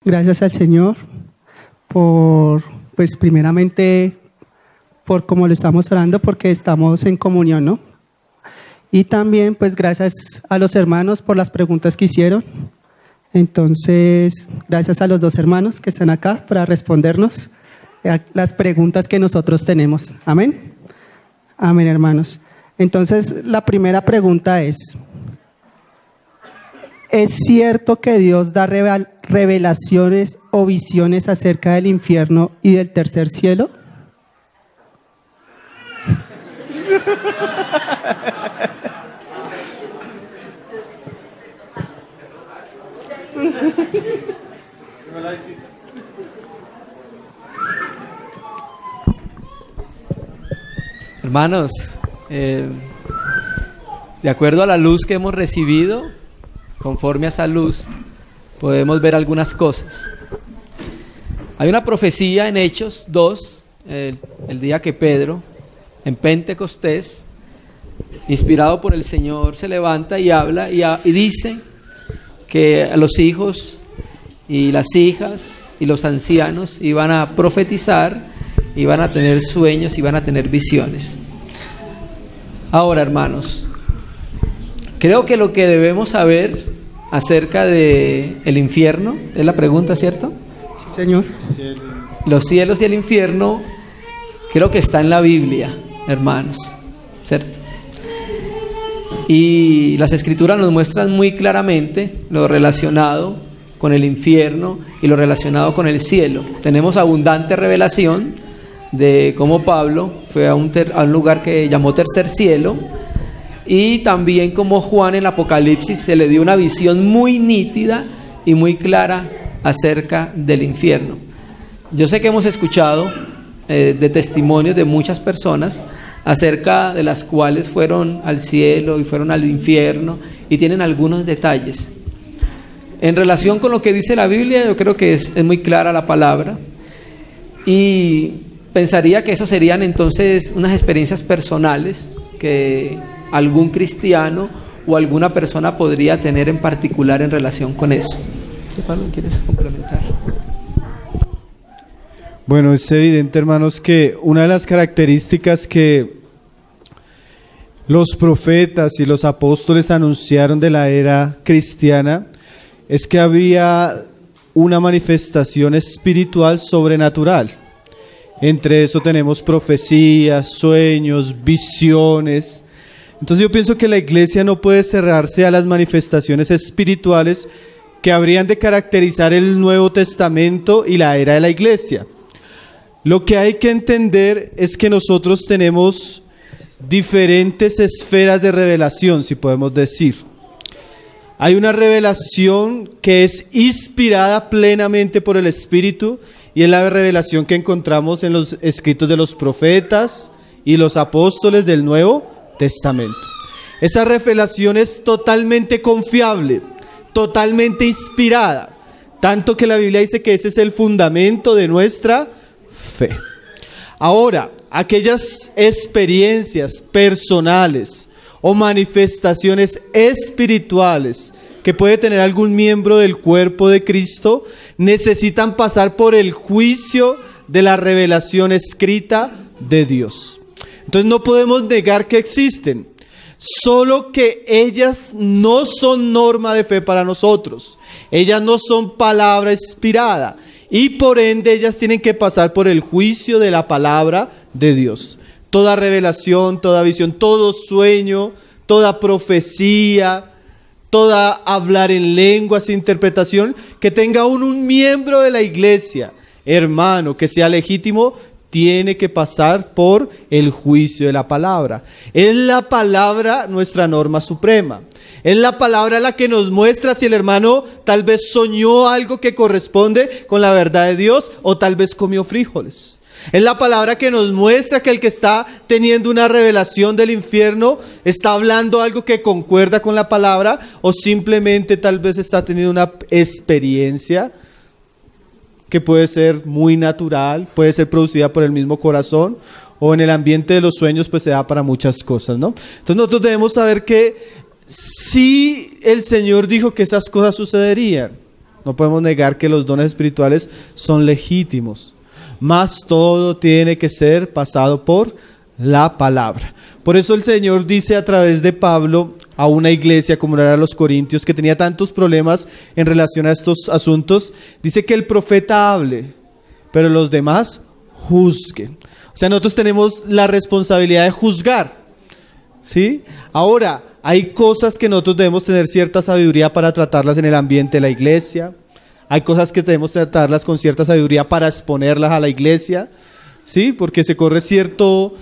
Gracias al Señor por, pues primeramente, por cómo lo estamos orando, porque estamos en comunión, ¿no? Y también, pues gracias a los hermanos por las preguntas que hicieron. Entonces, gracias a los dos hermanos que están acá para respondernos las preguntas que nosotros tenemos. Amén. Amén, hermanos. Entonces, la primera pregunta es cierto que Dios da revelaciones o visiones acerca del infierno y del tercer cielo? Hermanos, de acuerdo a la luz que hemos recibido, conforme a esa luz, podemos ver algunas cosas. Hay una profecía en Hechos 2, el día que Pedro, en Pentecostés, inspirado por el Señor, se levanta y habla y dice que a los hijos y las hijas y los ancianos iban a profetizar, iban a tener sueños, iban a tener visiones. Ahora, hermanos, creo que lo que debemos saber acerca de el infierno, es la pregunta, ¿cierto? Sí, Señor. Los cielos y el infierno, creo que está en la Biblia, hermanos, ¿cierto? Y las escrituras nos muestran muy claramente lo relacionado con el infierno y lo relacionado con el cielo. Tenemos abundante revelación de cómo Pablo fue a un lugar que llamó tercer cielo, y también como Juan en el Apocalipsis se le dio una visión muy nítida y muy clara acerca del infierno. Yo sé que hemos escuchado de testimonios de muchas personas acerca de las cuales fueron al cielo y fueron al infierno y tienen algunos detalles. En relación con lo que dice la Biblia, yo creo que es muy clara la palabra, y pensaría que eso serían entonces unas experiencias personales que algún cristiano o alguna persona podría tener en particular en relación con eso. Pablo, ¿quieres complementar? Bueno, es evidente, hermanos, que una de las características que los profetas y los apóstoles anunciaron de la era cristiana es que había una manifestación espiritual sobrenatural. Entre eso tenemos profecías, sueños, visiones. Entonces yo pienso que la iglesia no puede cerrarse a las manifestaciones espirituales que habrían de caracterizar el Nuevo Testamento y la era de la iglesia. Lo que hay que entender es que nosotros tenemos diferentes esferas de revelación, si podemos decir. Hay una revelación que es inspirada plenamente por el Espíritu, y es la revelación que encontramos en los escritos de los profetas y los apóstoles del Nuevo Testamento. Esa revelación es totalmente confiable, totalmente inspirada, tanto que la Biblia dice que ese es el fundamento de nuestra fe. Ahora, aquellas experiencias personales o manifestaciones espirituales que puede tener algún miembro del cuerpo de Cristo necesitan pasar por el juicio de la revelación escrita de Dios. Entonces no podemos negar que existen, solo que ellas no son norma de fe para nosotros. Ellas no son palabra inspirada, y por ende ellas tienen que pasar por el juicio de la palabra de Dios. Toda revelación, toda visión, todo sueño, toda profecía, toda hablar en lenguas, interpretación, que tenga un miembro de la iglesia, hermano, que sea legítimo, tiene que pasar por el juicio de la palabra. Es la palabra nuestra norma suprema. Es la palabra la que nos muestra si el hermano tal vez soñó algo que corresponde con la verdad de Dios, o tal vez comió frijoles. Es la palabra que nos muestra que el que está teniendo una revelación del infierno está hablando algo que concuerda con la palabra, o simplemente tal vez está teniendo una experiencia que puede ser muy natural, puede ser producida por el mismo corazón, o en el ambiente de los sueños pues se da para muchas cosas, ¿no? Entonces nosotros debemos saber que si el Señor dijo que esas cosas sucederían, No podemos negar que los dones espirituales son legítimos. Mas todo tiene que ser pasado por la palabra. Por eso el Señor dice a través de Pablo a una iglesia como era los Corintios, que tenía tantos problemas en relación a estos asuntos, dice que el profeta hable, pero los demás juzguen. O sea, nosotros tenemos la responsabilidad de juzgar, ¿sí? Ahora, hay cosas que nosotros debemos tener cierta sabiduría para tratarlas en el ambiente de la iglesia. Hay cosas que debemos tratarlas con cierta sabiduría para exponerlas a la iglesia, ¿sí? Porque se corre cierto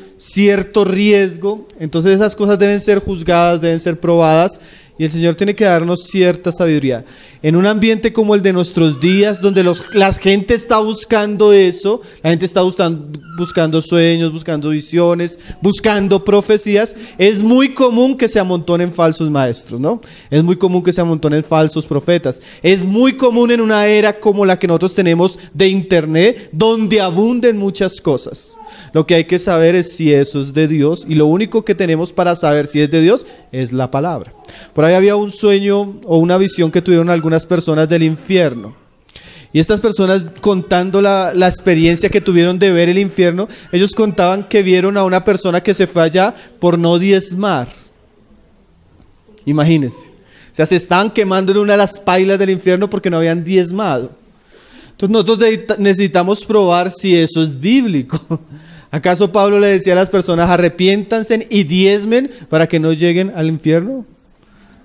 riesgo. Entonces esas cosas deben ser juzgadas, deben ser probadas. Y el Señor tiene que darnos cierta sabiduría. En un ambiente como el de nuestros días, donde la gente está buscando eso, la gente está buscando sueños, buscando visiones, buscando profecías, es muy común que se amontonen falsos maestros, ¿no? Es muy común que se amontonen falsos profetas. Es muy común en una era como la que nosotros tenemos de internet, donde abunden muchas cosas. Lo que hay que saber es si eso es de Dios, y lo único que tenemos para saber si es de Dios es la palabra. Por ahí había un sueño o una visión que tuvieron algunas personas del infierno. Y estas personas, contando la experiencia que tuvieron de ver el infierno, ellos contaban que vieron a una persona que se fue allá por no diezmar. Imagínense. O sea, se estaban quemando en una de las pailas del infierno porque no habían diezmado. Entonces nosotros necesitamos probar si eso es bíblico. ¿Acaso Pablo le decía a las personas, arrepiéntanse y diezmen para que no lleguen al infierno?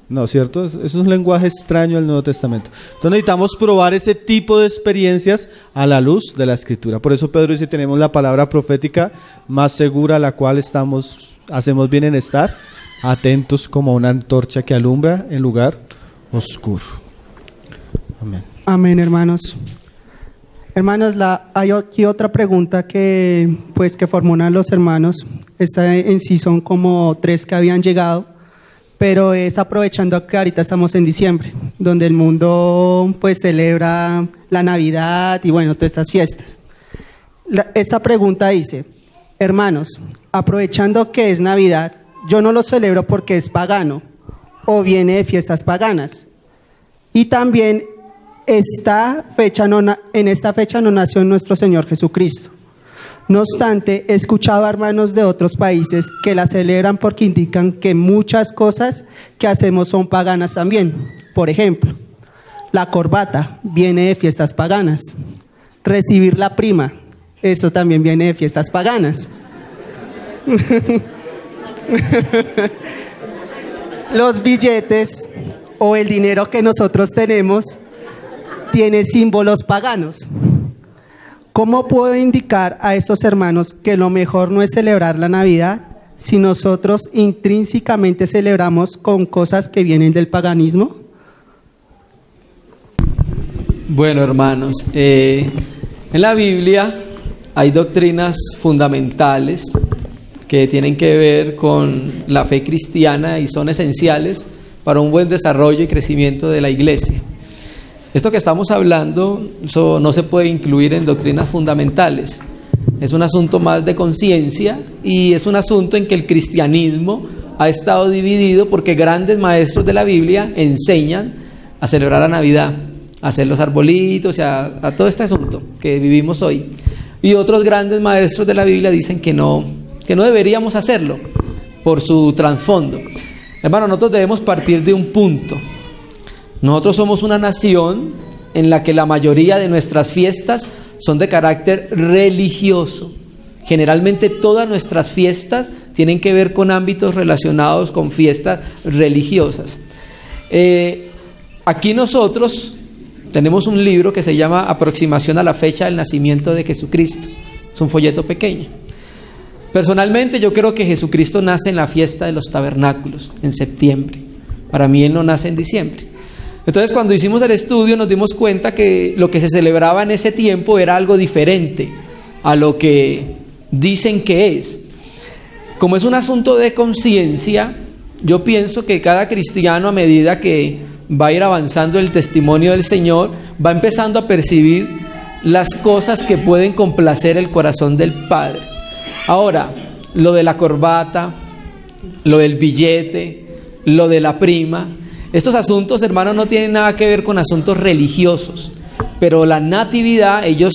No, ¿cierto? Es un lenguaje extraño al Nuevo Testamento. Entonces necesitamos probar ese tipo de experiencias a la luz de la Escritura. Por eso Pedro dice, tenemos la palabra profética más segura, a la cual hacemos bien en estar atentos como una antorcha que alumbra en lugar oscuro. Amén. Amén, hermanos. Hermanos, hay aquí otra pregunta que formulan los hermanos. Esta en sí son como 3 que habían llegado, pero es aprovechando que ahorita estamos en diciembre, donde el mundo pues celebra la Navidad y bueno, todas estas fiestas. Esta pregunta dice, hermanos, aprovechando que es Navidad, yo no lo celebro porque es pagano o viene de fiestas paganas. Y también en esta fecha no nació nuestro Señor Jesucristo. No obstante, he escuchado a hermanos de otros países que la celebran porque indican que muchas cosas que hacemos son paganas también. Por ejemplo, la corbata viene de fiestas paganas. Recibir la prima, eso también viene de fiestas paganas. Los billetes o el dinero que nosotros tenemos tiene símbolos paganos. ¿Cómo puedo indicar a estos hermanos que lo mejor no es celebrar la Navidad si nosotros intrínsecamente celebramos con cosas que vienen del paganismo? Bueno, hermanos, en la Biblia hay doctrinas fundamentales que tienen que ver con la fe cristiana y son esenciales para un buen desarrollo y crecimiento de la iglesia. Esto que estamos hablando no se puede incluir en doctrinas fundamentales. Es un asunto más de conciencia y es un asunto en que el cristianismo ha estado dividido porque grandes maestros de la Biblia enseñan a celebrar la Navidad, a hacer los arbolitos, a todo este asunto que vivimos hoy. Y otros grandes maestros de la Biblia dicen que no deberíamos hacerlo por su trasfondo. Hermano, nosotros debemos partir de un punto. Nosotros somos una nación en la que la mayoría de nuestras fiestas son de carácter religioso. Generalmente todas nuestras fiestas tienen que ver con ámbitos relacionados con fiestas religiosas. Aquí nosotros tenemos un libro que se llama Aproximación a la fecha del nacimiento de Jesucristo. Es un folleto pequeño. Personalmente yo creo que Jesucristo nace en la fiesta de los tabernáculos, en septiembre. Para mí Él no nace en diciembre. Entonces cuando hicimos el estudio nos dimos cuenta que lo que se celebraba en ese tiempo era algo diferente a lo que dicen que es. Como es un asunto de conciencia, yo pienso que cada cristiano, a medida que va a ir avanzando el testimonio del Señor, va empezando a percibir las cosas que pueden complacer el corazón del Padre. Ahora, lo de la corbata, lo del billete, lo de la prima, Estos asuntos, hermanos, no tienen nada que ver con asuntos religiosos, pero la natividad ellos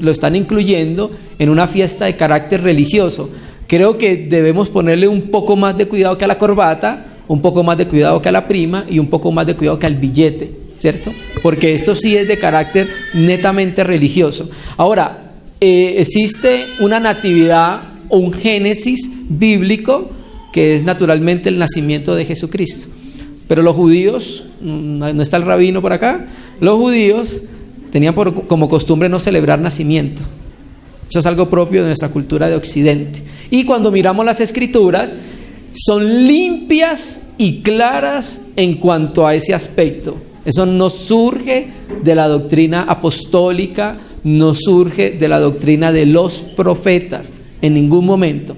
lo están incluyendo en una fiesta de carácter religioso. Creo que debemos ponerle un poco más de cuidado que a la corbata, un poco más de cuidado que a la prima y un poco más de cuidado que al billete, ¿cierto? Porque esto sí es de carácter netamente religioso. Ahora, existe una natividad o un génesis bíblico que es naturalmente el nacimiento de Jesucristo. Pero los judíos, no está el rabino por acá, los judíos tenían como costumbre no celebrar nacimiento. Eso es algo propio de nuestra cultura de Occidente. Y cuando miramos las Escrituras, son limpias y claras en cuanto a ese aspecto. Eso no surge de la doctrina apostólica, no surge de la doctrina de los profetas en ningún momento.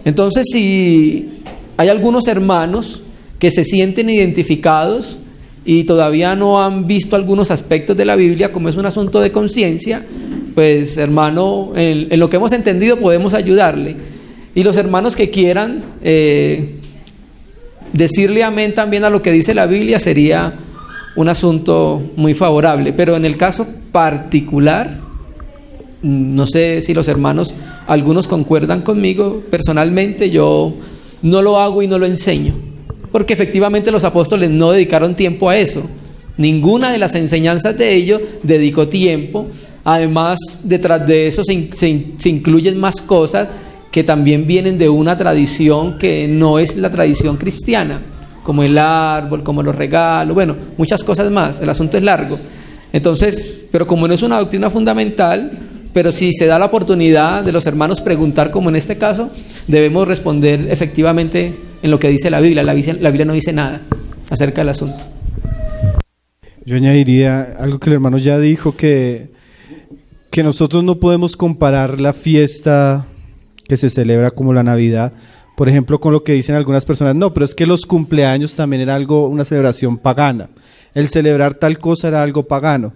Entonces, si hay algunos hermanos que se sienten identificados y todavía no han visto algunos aspectos de la Biblia, como es un asunto de conciencia, pues hermano, en lo que hemos entendido podemos ayudarle. Y los hermanos que quieran decirle amén también a lo que dice la Biblia sería un asunto muy favorable. Pero en el caso particular, no sé si los hermanos, algunos concuerdan conmigo, personalmente yo no lo hago y no lo enseño, porque efectivamente los apóstoles no dedicaron tiempo a eso. Ninguna de las enseñanzas de ellos dedicó tiempo. Además, detrás de eso se incluyen más cosas que también vienen de una tradición que no es la tradición cristiana, como el árbol, como los regalos, bueno, muchas cosas más. El asunto es largo. Entonces, pero como no es una doctrina fundamental, pero si se da la oportunidad de los hermanos preguntar, como en este caso, debemos responder efectivamente en lo que dice la Biblia. La Biblia no dice nada acerca del asunto. Yo añadiría algo que el hermano ya dijo, que nosotros no podemos comparar la fiesta que se celebra como la Navidad, por ejemplo, con lo que dicen algunas personas. No, pero es que los cumpleaños también era una celebración pagana. El celebrar tal cosa era algo pagano.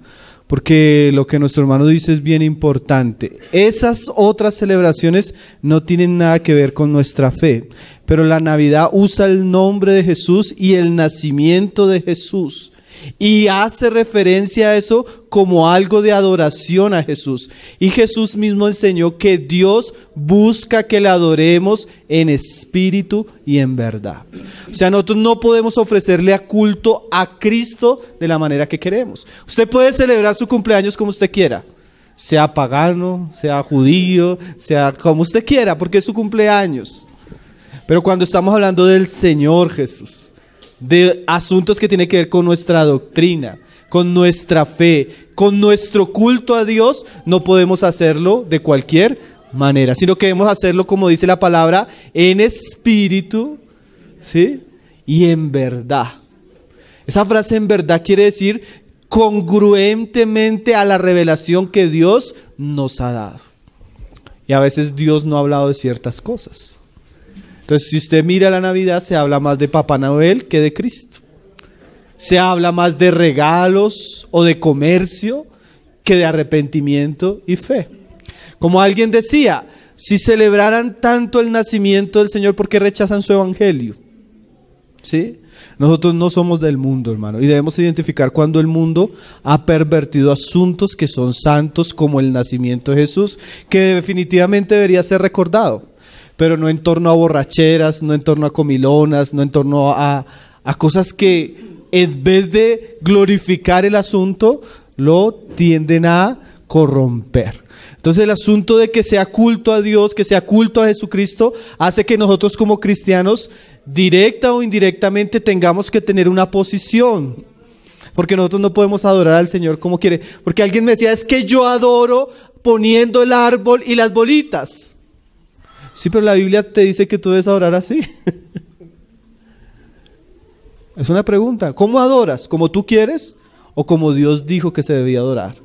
Porque lo que nuestro hermano dice es bien importante. Esas otras celebraciones no tienen nada que ver con nuestra fe, pero la Navidad usa el nombre de Jesús y el nacimiento de Jesús, y hace referencia a eso como algo de adoración a Jesús. Y Jesús mismo enseñó que Dios busca que le adoremos en espíritu y en verdad. O sea, nosotros no podemos ofrecerle culto a Cristo de la manera que queremos. Usted puede celebrar su cumpleaños como usted quiera, sea pagano, sea judío, sea como usted quiera, porque es su cumpleaños. Pero cuando estamos hablando del Señor Jesús, de asuntos que tienen que ver con nuestra doctrina, con nuestra fe, con nuestro culto a Dios, no podemos hacerlo de cualquier manera, sino que debemos hacerlo, como dice la palabra, en espíritu, ¿sí? Y en verdad. Esa frase en verdad quiere decir congruentemente a la revelación que Dios nos ha dado. Y a veces Dios no ha hablado de ciertas cosas. Entonces, si usted mira la Navidad, se habla más de Papá Noel que de Cristo. Se habla más de regalos o de comercio que de arrepentimiento y fe. Como alguien decía, si celebraran tanto el nacimiento del Señor, ¿por qué rechazan su evangelio? ¿Sí? Nosotros no somos del mundo, hermano, y debemos identificar cuando el mundo ha pervertido asuntos que son santos, como el nacimiento de Jesús, que definitivamente debería ser recordado, pero no en torno a borracheras, no en torno a comilonas, no en torno a cosas que en vez de glorificar el asunto, lo tienden a corromper. Entonces el asunto de que sea culto a Dios, que sea culto a Jesucristo, hace que nosotros como cristianos, directa o indirectamente, tengamos que tener una posición. Porque nosotros no podemos adorar al Señor como quiere. Porque alguien me decía, es que yo adoro poniendo el árbol y las bolitas. Sí, pero la Biblia te dice que tú debes adorar así. Es una pregunta. ¿Cómo adoras? ¿Como tú quieres o como Dios dijo que se debía adorar?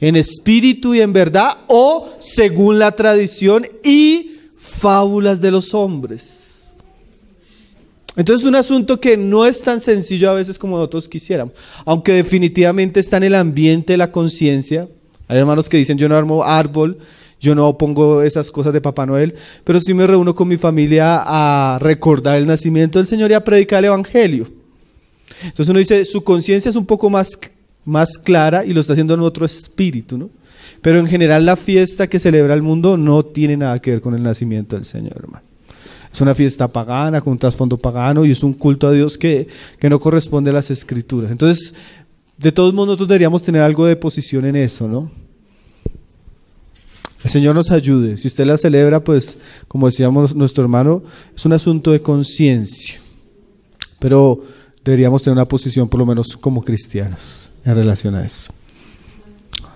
¿En espíritu y en verdad o según la tradición y fábulas de los hombres? Entonces es un asunto que no es tan sencillo a veces como nosotros quisiéramos, aunque definitivamente está en el ambiente de la conciencia. Hay hermanos que dicen, yo no armo árbol, yo no pongo esas cosas de Papá Noel, pero sí me reúno con mi familia a recordar el nacimiento del Señor y a predicar el evangelio. Entonces uno dice, su conciencia es un poco más clara y lo está haciendo en otro espíritu, ¿no? Pero en general la fiesta que celebra el mundo no tiene nada que ver con el nacimiento del Señor, hermano. Es una fiesta pagana, con un trasfondo pagano, y es un culto a Dios que no corresponde a las Escrituras. Entonces, de todos modos, nosotros deberíamos tener algo de posición en eso, ¿no? El Señor nos ayude. Si usted la celebra, pues, como decíamos nuestro hermano, es un asunto de conciencia. Pero deberíamos tener una posición, por lo menos como cristianos, en relación a eso.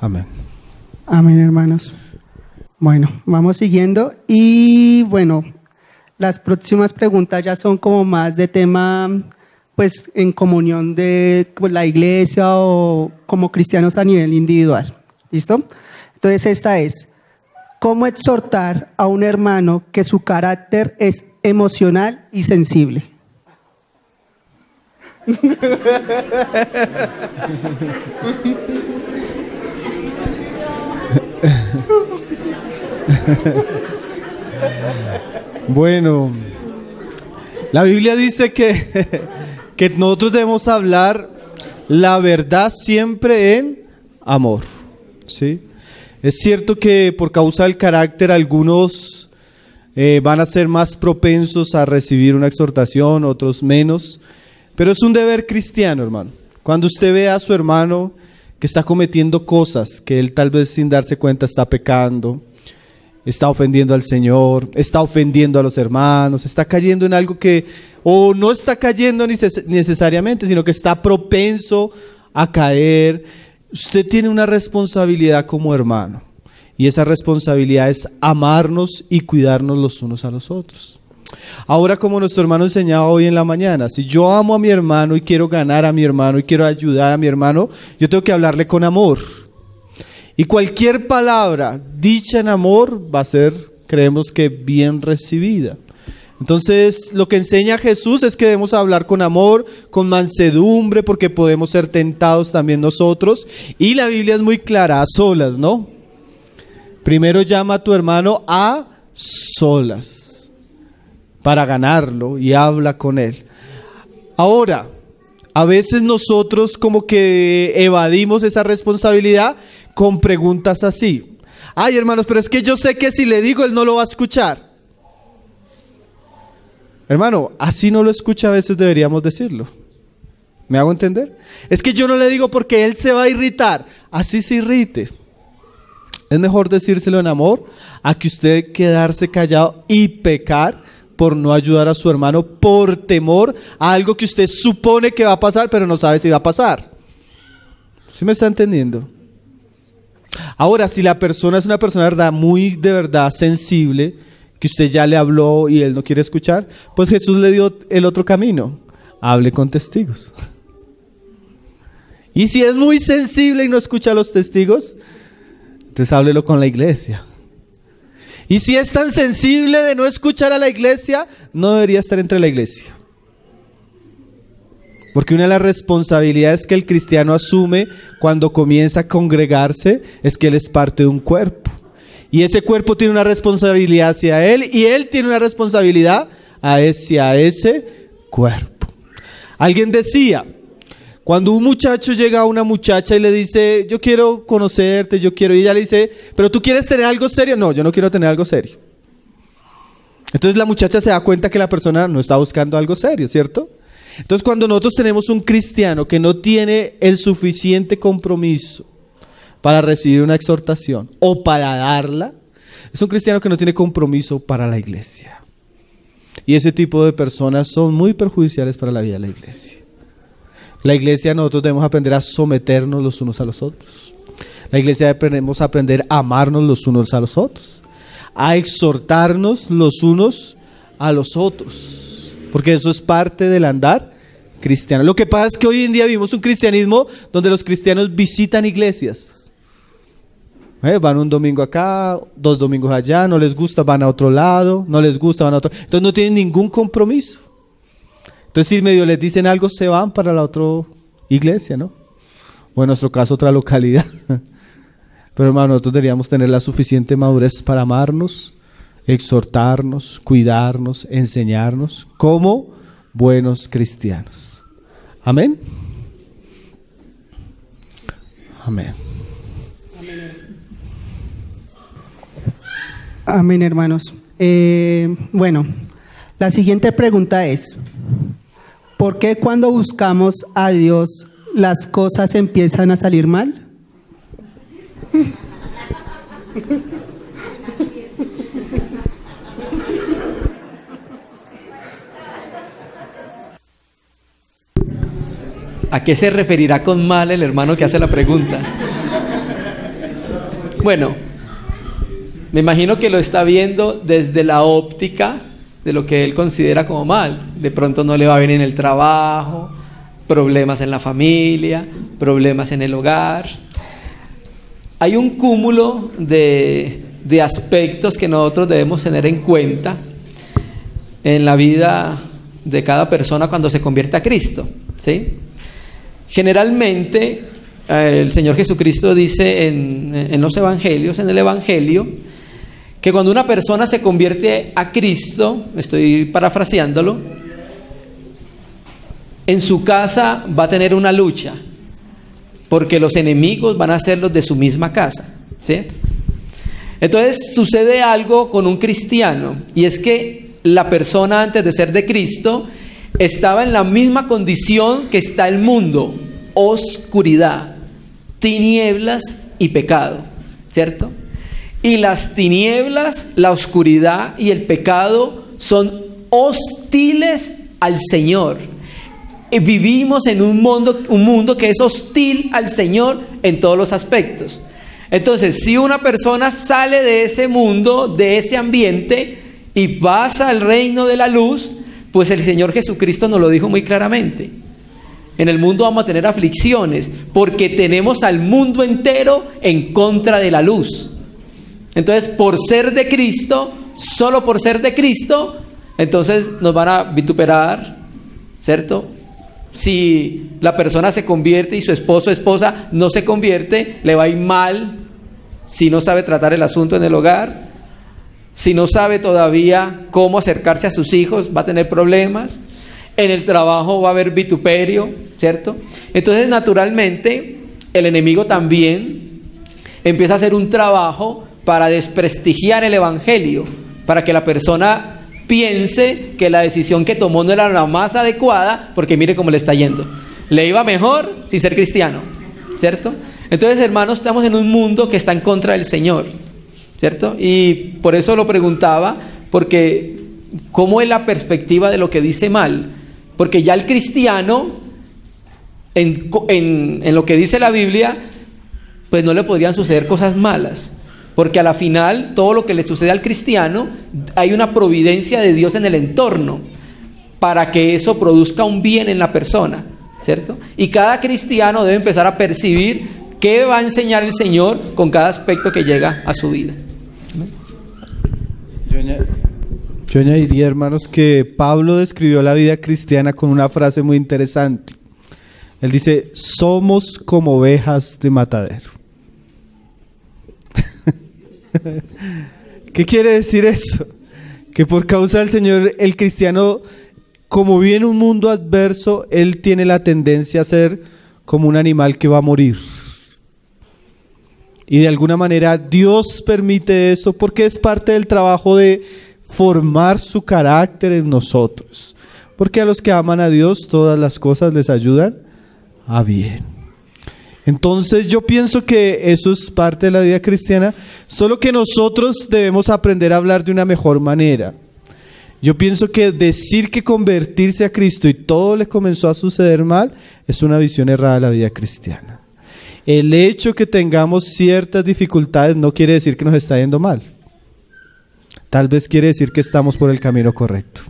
Amén. Amén, hermanos. Bueno, vamos siguiendo. Y bueno, las próximas preguntas ya son como más de tema, pues, en comunión de la iglesia o como cristianos a nivel individual. ¿Listo? Entonces esta es: ¿cómo exhortar a un hermano que su carácter es emocional y sensible? Bueno, la Biblia dice que nosotros debemos hablar la verdad siempre en amor, ¿sí? Es cierto que por causa del carácter algunos van a ser más propensos a recibir una exhortación, otros menos, pero es un deber cristiano, hermano. Cuando usted ve a su hermano que está cometiendo cosas que él tal vez sin darse cuenta está pecando, está ofendiendo al Señor, está ofendiendo a los hermanos, está cayendo en algo que, o no está cayendo necesariamente, sino que está propenso a caer, usted tiene una responsabilidad como hermano, y esa responsabilidad es amarnos y cuidarnos los unos a los otros. Ahora, como nuestro hermano enseñaba hoy en la mañana, si yo amo a mi hermano y quiero ganar a mi hermano y quiero ayudar a mi hermano, yo tengo que hablarle con amor. Y cualquier palabra dicha en amor va a ser, creemos que, bien recibida. Entonces, lo que enseña Jesús es que debemos hablar con amor, con mansedumbre, porque podemos ser tentados también nosotros. Y la Biblia es muy clara, a solas, ¿no? Primero llama a tu hermano a solas para ganarlo y habla con él. Ahora, a veces nosotros como que evadimos esa responsabilidad con preguntas así. Ay, hermanos, pero es que yo sé que si le digo él no lo va a escuchar. Hermano, así no lo escucha, a veces deberíamos decirlo. ¿Me hago entender? Es que yo no le digo porque él se va a irritar. Así se irrite. Es mejor decírselo en amor a que usted quedarse callado y pecar por no ayudar a su hermano por temor a algo que usted supone que va a pasar, pero no sabe si va a pasar. ¿Sí me está entendiendo? Ahora, si la persona es una persona muy de verdad sensible, que usted ya le habló y él no quiere escuchar, pues Jesús le dio el otro camino: hable con testigos. Y si es muy sensible y no escucha a los testigos, entonces háblelo con la iglesia. Y si es tan sensible de no escuchar a la iglesia, no debería estar entre la iglesia. Porque una de las responsabilidades que el cristiano asume cuando comienza a congregarse es que él es parte de un cuerpo. Y ese cuerpo tiene una responsabilidad hacia él y él tiene una responsabilidad hacia ese cuerpo. Alguien decía, cuando un muchacho llega a una muchacha y le dice, yo quiero conocerte, yo quiero, y ella le dice, pero ¿tú quieres tener algo serio? No, yo no quiero tener algo serio. Entonces la muchacha se da cuenta que la persona no está buscando algo serio, ¿cierto? Entonces cuando nosotros tenemos un cristiano que no tiene el suficiente compromiso para recibir una exhortación o para darla, es un cristiano que no tiene compromiso para la iglesia. Y ese tipo de personas son muy perjudiciales para la vida de la iglesia. La iglesia, nosotros debemos aprender a someternos los unos a los otros. La iglesia debemos aprender a amarnos los unos a los otros, a exhortarnos los unos a los otros, porque eso es parte del andar cristiano. Lo que pasa es que hoy en día vivimos un cristianismo donde los cristianos visitan iglesias. Van un domingo acá, 2 domingos allá, no les gusta, van a otro lado, no les gusta, van a otro. Entonces no tienen ningún compromiso. Entonces si medio les dicen algo, se van para la otra iglesia, ¿no? O en nuestro caso otra localidad. Pero hermano, nosotros deberíamos tener la suficiente madurez para amarnos, exhortarnos, cuidarnos, enseñarnos como buenos cristianos. Amén. Amén. Amén, hermanos. Bueno, la siguiente pregunta es, ¿por qué cuando buscamos a Dios las cosas empiezan a salir mal? ¿A qué se referirá con mal el hermano que hace la pregunta? Bueno, me imagino que lo está viendo desde la óptica de lo que él considera como mal. De pronto no le va bien en el trabajo, problemas en la familia, problemas en el hogar. Hay un cúmulo de aspectos que nosotros debemos tener en cuenta en la vida de cada persona cuando se convierte a Cristo, ¿sí? Generalmente, el Señor Jesucristo dice en los evangelios, en el evangelio, que cuando una persona se convierte a Cristo, estoy parafraseándolo, en su casa va a tener una lucha, porque los enemigos van a ser los de su misma casa, ¿sí? Entonces sucede algo con un cristiano, y es que la persona antes de ser de Cristo estaba en la misma condición que está el mundo: oscuridad, tinieblas y pecado, ¿cierto? Y las tinieblas, la oscuridad y el pecado son hostiles al Señor. Vivimos en un mundo que es hostil al Señor en todos los aspectos. Entonces, si una persona sale de ese mundo, de ese ambiente, y pasa al reino de la luz, pues el Señor Jesucristo nos lo dijo muy claramente: en el mundo vamos a tener aflicciones, porque tenemos al mundo entero en contra de la luz. Entonces, por ser de Cristo, solo por ser de Cristo, entonces nos van a vituperar, ¿cierto? Si la persona se convierte y su esposo o esposa no se convierte, le va a ir mal si no sabe tratar el asunto en el hogar, si no sabe todavía cómo acercarse a sus hijos, va a tener problemas. En el trabajo va a haber vituperio, ¿cierto? Entonces, naturalmente, el enemigo también empieza a hacer un trabajo para desprestigiar el evangelio, para que la persona piense que la decisión que tomó no era la más adecuada, porque mire cómo le está yendo. Le iba mejor sin ser cristiano, ¿cierto? Entonces, hermanos, estamos en un mundo que está en contra del Señor, ¿cierto? Y por eso lo preguntaba, porque ¿cómo es la perspectiva de lo que dice mal? Porque ya el cristiano, en lo que dice la Biblia, pues no le podrían suceder cosas malas, porque a la final todo lo que le sucede al cristiano, hay una providencia de Dios en el entorno para que eso produzca un bien en la persona, ¿cierto? Y cada cristiano debe empezar a percibir qué va a enseñar el Señor con cada aspecto que llega a su vida. Yo añadiría, hermanos, que Pablo describió la vida cristiana con una frase muy interesante. Él dice: somos como ovejas de matadero. ¿Qué quiere decir eso? Que por causa del Señor, el cristiano, como vive en un mundo adverso, él tiene la tendencia a ser como un animal que va a morir. Y de alguna manera Dios permite eso porque es parte del trabajo de formar su carácter en nosotros. Porque a los que aman a Dios todas las cosas les ayudan a bien. Entonces yo pienso que eso es parte de la vida cristiana, solo que nosotros debemos aprender a hablar de una mejor manera. Yo pienso que decir que convertirse a Cristo y todo le comenzó a suceder mal es una visión errada de la vida cristiana. El hecho que tengamos ciertas dificultades no quiere decir que nos está yendo mal. Tal vez quiere decir que estamos por el camino correcto.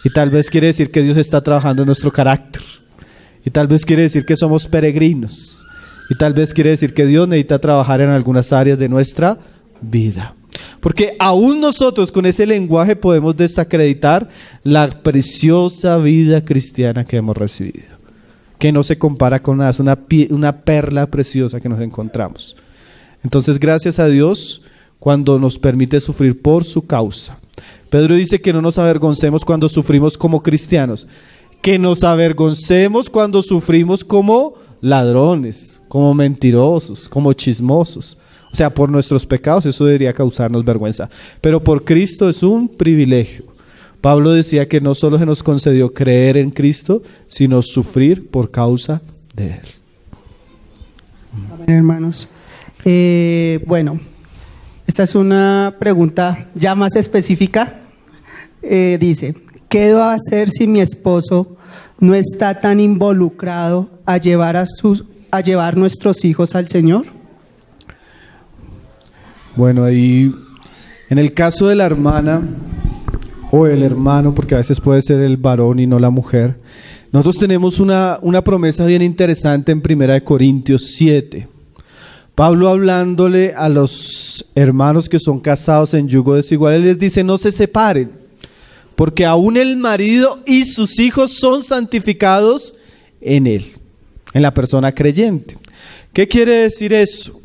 Y tal vez quiere decir que Dios está trabajando en nuestro carácter. Y tal vez quiere decir que somos peregrinos. Y tal vez quiere decir que Dios necesita trabajar en algunas áreas de nuestra vida. Porque aún nosotros con ese lenguaje podemos desacreditar la preciosa vida cristiana que hemos recibido. Que no se compara con nada, es una perla preciosa que nos encontramos. Entonces, gracias a Dios cuando nos permite sufrir por su causa. Pedro dice que no nos avergoncemos cuando sufrimos como cristianos. que nos avergoncemos cuando sufrimos como ladrones, como mentirosos, como chismosos. O sea, por nuestros pecados eso debería causarnos vergüenza, pero por Cristo es un privilegio. Pablo decía que no solo se nos concedió creer en Cristo, sino sufrir por causa de Él. Amén, hermanos. Bueno, esta es una pregunta ya más específica. Dice, ¿qué debo hacer si mi esposo no está tan involucrado a llevar nuestros hijos al Señor? Bueno, ahí en el caso de la hermana o el hermano, porque a veces puede ser el varón y no la mujer, nosotros tenemos una promesa bien interesante en 1 Corintios 7. Pablo, hablándole a los hermanos que son casados en yugo desigual, él les dice: no se separen, porque aún el marido y sus hijos son santificados en él, en la persona creyente. ¿Qué quiere decir eso?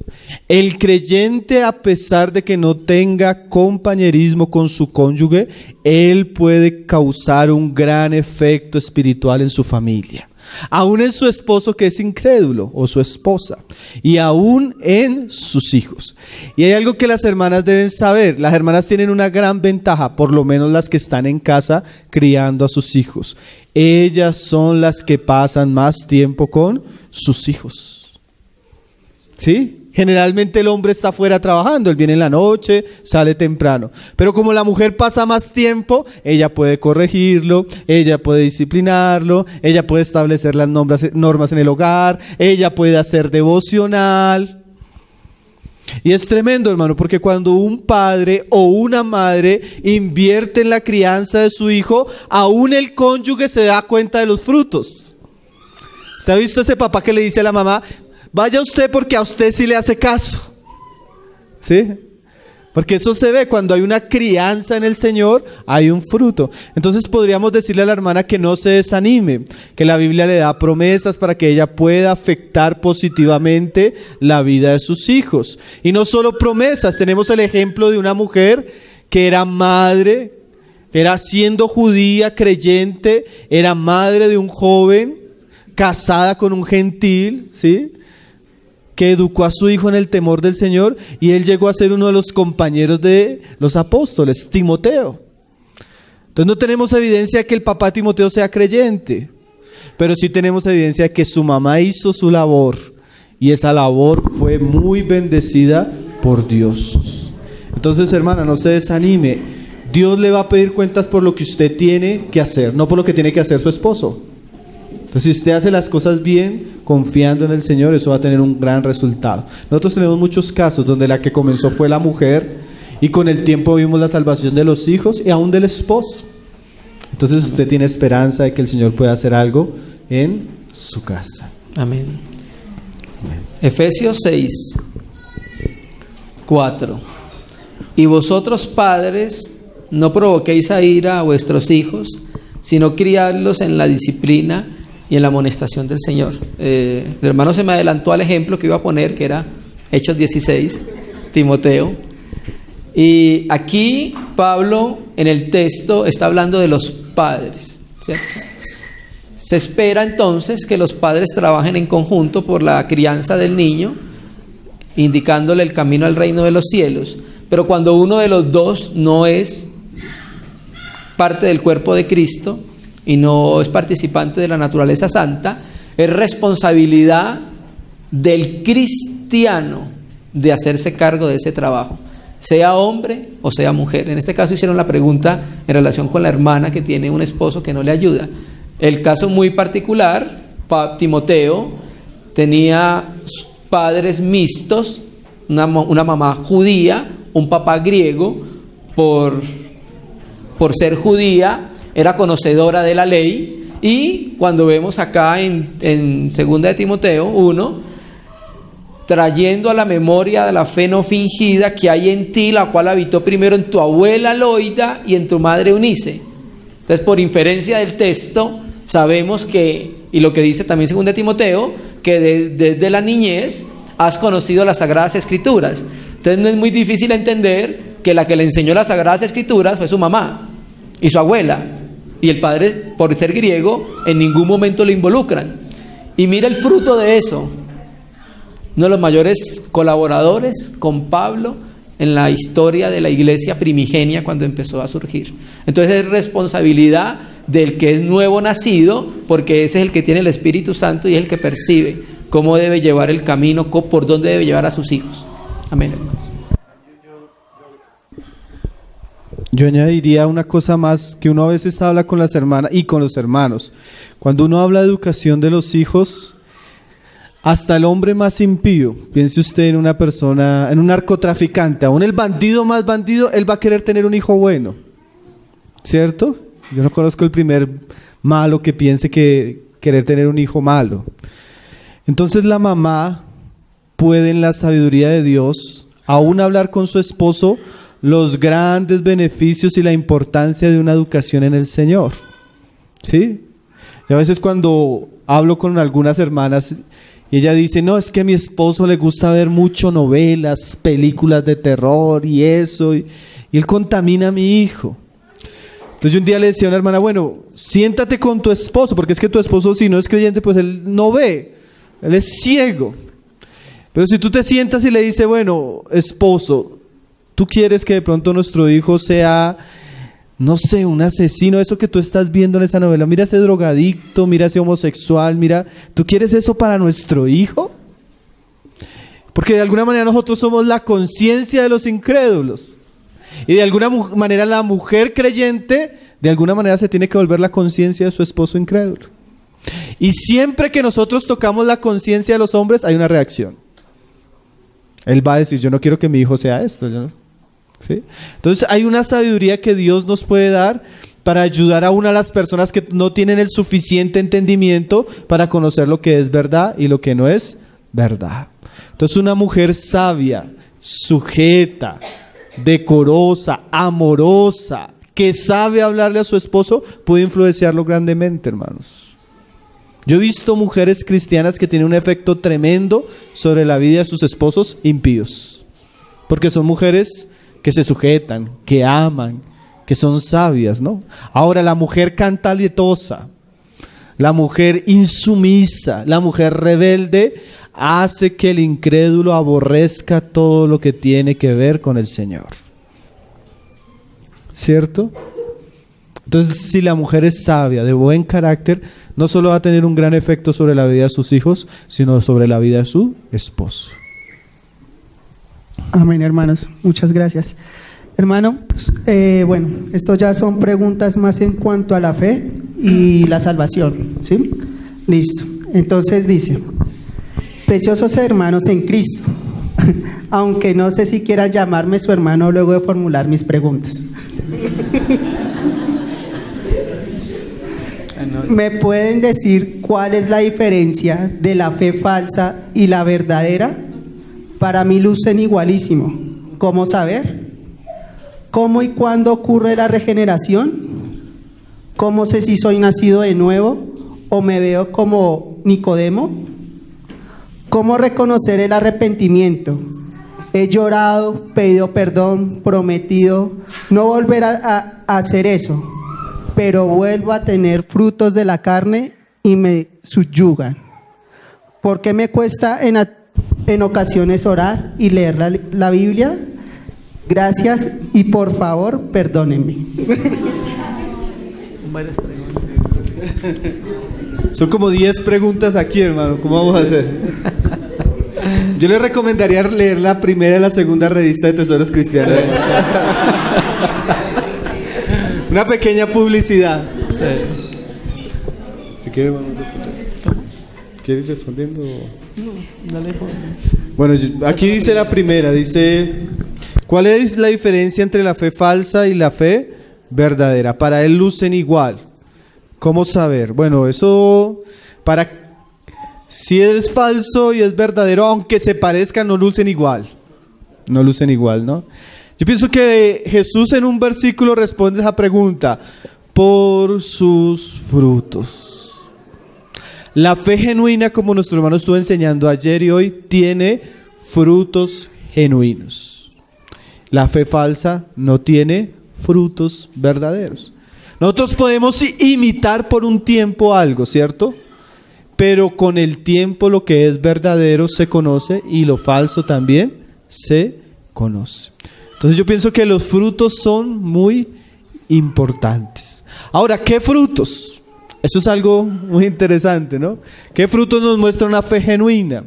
El creyente, a pesar de que no tenga compañerismo con su cónyuge, él puede causar un gran efecto espiritual en su familia. Aún en su esposo que es incrédulo, o su esposa, y aún en sus hijos. Y hay algo que las hermanas deben saber: las hermanas tienen una gran ventaja, por lo menos las que están en casa criando a sus hijos. Ellas son las que pasan más tiempo con sus hijos. ¿Sí? Generalmente el hombre está afuera trabajando, él viene en la noche, sale temprano. Pero como la mujer pasa más tiempo, ella puede corregirlo, ella puede disciplinarlo, ella puede establecer las normas en el hogar, ella puede hacer devocional. Y es tremendo, hermano, porque cuando un padre o una madre invierte en la crianza de su hijo, aún el cónyuge se da cuenta de los frutos. ¿Usted ha visto ese papá que le dice a la mamá: vaya usted porque a usted sí le hace caso? ¿Sí? Porque eso se ve cuando hay una crianza en el Señor, hay un fruto. Entonces podríamos decirle a la hermana que no se desanime, que la Biblia le da promesas para que ella pueda afectar positivamente la vida de sus hijos. Y no solo promesas, tenemos el ejemplo de una mujer que era madre, era siendo judía, creyente, era madre de un joven, casada con un gentil, ¿sí?, que educó a su hijo en el temor del Señor, y él llegó a ser uno de los compañeros de los apóstoles, Timoteo. Entonces no tenemos evidencia de que el papá Timoteo sea creyente, pero sí tenemos evidencia de que su mamá hizo su labor, y esa labor fue muy bendecida por Dios. Entonces, hermana, no se desanime. Dios le va a pedir cuentas por lo que usted tiene que hacer, no por lo que tiene que hacer su esposo. Entonces, si usted hace las cosas bien, confiando en el Señor, eso va a tener un gran resultado. Nosotros tenemos muchos casos donde la que comenzó fue la mujer, y con el tiempo vimos la salvación de los hijos y aún del esposo. Entonces usted tiene esperanza de que el Señor pueda hacer algo en su casa. Amén. Efesios 6, 4. Y vosotros, padres, no provoquéis a ira a vuestros hijos, sino criadlos en la disciplina y en la amonestación del Señor. El hermano se me adelantó al ejemplo que iba a poner, que era Hechos 16, Timoteo. Y aquí Pablo en el texto está hablando de los padres, ¿cierto? Se espera entonces que los padres trabajen en conjunto por la crianza del niño, indicándole el camino al reino de los cielos. Pero cuando uno de los dos no es parte del cuerpo de Cristo y no es participante de la naturaleza santa, es responsabilidad del cristiano de hacerse cargo de ese trabajo, sea hombre o sea mujer. En este caso hicieron la pregunta en relación con la hermana que tiene un esposo que no le ayuda. El caso muy particular, Timoteo tenía padres mixtos, una mamá judía, un papá griego. Por ser judía, era conocedora de la ley, y cuando vemos acá en 2 de Timoteo 1, trayendo a la memoria de la fe no fingida que hay en ti, la cual habitó primero en tu abuela Loida y en tu madre Eunice. Entonces, por inferencia del texto, sabemos que, y lo que dice también 2 de Timoteo, que desde la niñez has conocido las Sagradas Escrituras. Entonces no es muy difícil entender que la que le enseñó las Sagradas Escrituras fue su mamá y su abuela. Y el padre, por ser griego, en ningún momento lo involucran. Y mira el fruto de eso. Uno de los mayores colaboradores con Pablo en la historia de la iglesia primigenia cuando empezó a surgir. Entonces es responsabilidad del que es nuevo nacido, porque ese es el que tiene el Espíritu Santo y es el que percibe cómo debe llevar el camino, por dónde debe llevar a sus hijos. Amén, hermanos. Yo añadiría una cosa más, que uno a veces habla con las hermanas y con los hermanos. Cuando uno habla de educación de los hijos, hasta el hombre más impío, piense usted en una persona, en un narcotraficante, aún el bandido más bandido, él va a querer tener un hijo bueno, ¿cierto? Yo no conozco el primer malo que piense que querer tener un hijo malo. Entonces la mamá puede, en la sabiduría de Dios, aún hablar con su esposo los grandes beneficios y la importancia de una educación en el Señor, ¿sí? Y a veces cuando hablo con algunas hermanas y ella dice, no, es que a mi esposo le gusta ver mucho novelas, películas de terror y eso, y él contamina a mi hijo. Entonces yo un día le decía a una hermana, bueno, siéntate con tu esposo, porque es que tu esposo, si no es creyente, pues él no ve, él es ciego. Pero si tú te sientas y le dices, bueno, esposo, ¿tú quieres que de pronto nuestro hijo sea, no sé, un asesino? Eso que tú estás viendo en esa novela, mira ese drogadicto, mira ese homosexual, mira, ¿tú quieres eso para nuestro hijo? Porque de alguna manera nosotros somos la conciencia de los incrédulos. Y de alguna manera la mujer creyente, de alguna manera se tiene que volver la conciencia de su esposo incrédulo. Y siempre que nosotros tocamos la conciencia de los hombres, hay una reacción. Él va a decir, yo no quiero que mi hijo sea esto, ¿no? ¿Sí? Entonces hay una sabiduría que Dios nos puede dar para ayudar a una de las personas que no tienen el suficiente entendimiento para conocer lo que es verdad y lo que no es verdad. Entonces una mujer sabia, sujeta, decorosa, amorosa, que sabe hablarle a su esposo, puede influenciarlo grandemente, hermanos. Yo he visto mujeres cristianas que tienen un efecto tremendo sobre la vida de sus esposos impíos, porque son mujeres que se sujetan, que aman, que son sabias, ¿no? Ahora la mujer cantaletosa, la mujer insumisa, la mujer rebelde, hace que el incrédulo aborrezca todo lo que tiene que ver con el Señor, ¿cierto? Entonces, si la mujer es sabia, de buen carácter, no solo va a tener un gran efecto sobre la vida de sus hijos, sino sobre la vida de su esposo. Amén, hermanos. Muchas gracias. Hermano, bueno, esto ya son preguntas más en cuanto a la fe y la salvación, ¿sí? Listo. Entonces dice, preciosos hermanos en Cristo, aunque no sé si quieran llamarme su hermano luego de formular mis preguntas. ¿Me pueden decir cuál es la diferencia de la fe falsa y la verdadera? Para mí lucen igualísimo. ¿Cómo saber? ¿Cómo y cuándo ocurre la regeneración? ¿Cómo sé si soy nacido de nuevo o me veo como Nicodemo? ¿Cómo reconocer el arrepentimiento? He llorado, pedido perdón, prometido no volver a hacer eso, pero vuelvo a tener frutos de la carne y me subyugan. ¿Por qué me cuesta en ocasiones orar y leer la Biblia? Gracias y por favor, perdónenme. Son como 10 preguntas aquí, hermano. ¿Cómo vamos a hacer? Yo le recomendaría leer la primera y la segunda revista de Tesoros Cristianos. Una pequeña publicidad. Sí. Si quiere, vamos a responder. ¿Quieres ir respondiendo? No, dale. Bueno, aquí dice la primera, dice, ¿cuál es la diferencia entre la fe falsa y la fe verdadera? Para él lucen igual. ¿Cómo saber? Bueno, eso, si es falso y es verdadero, aunque se parezcan, no lucen igual. No lucen igual, ¿no? Yo pienso que Jesús en un versículo responde esa pregunta, por sus frutos. La fe genuina, como nuestro hermano estuvo enseñando ayer y hoy, tiene frutos genuinos. La fe falsa no tiene frutos verdaderos. Nosotros podemos imitar por un tiempo algo, ¿cierto? Pero con el tiempo lo que es verdadero se conoce y lo falso también se conoce. Entonces yo pienso que los frutos son muy importantes. Ahora, ¿qué frutos? Eso es algo muy interesante, ¿no? ¿Qué frutos nos muestra una fe genuina?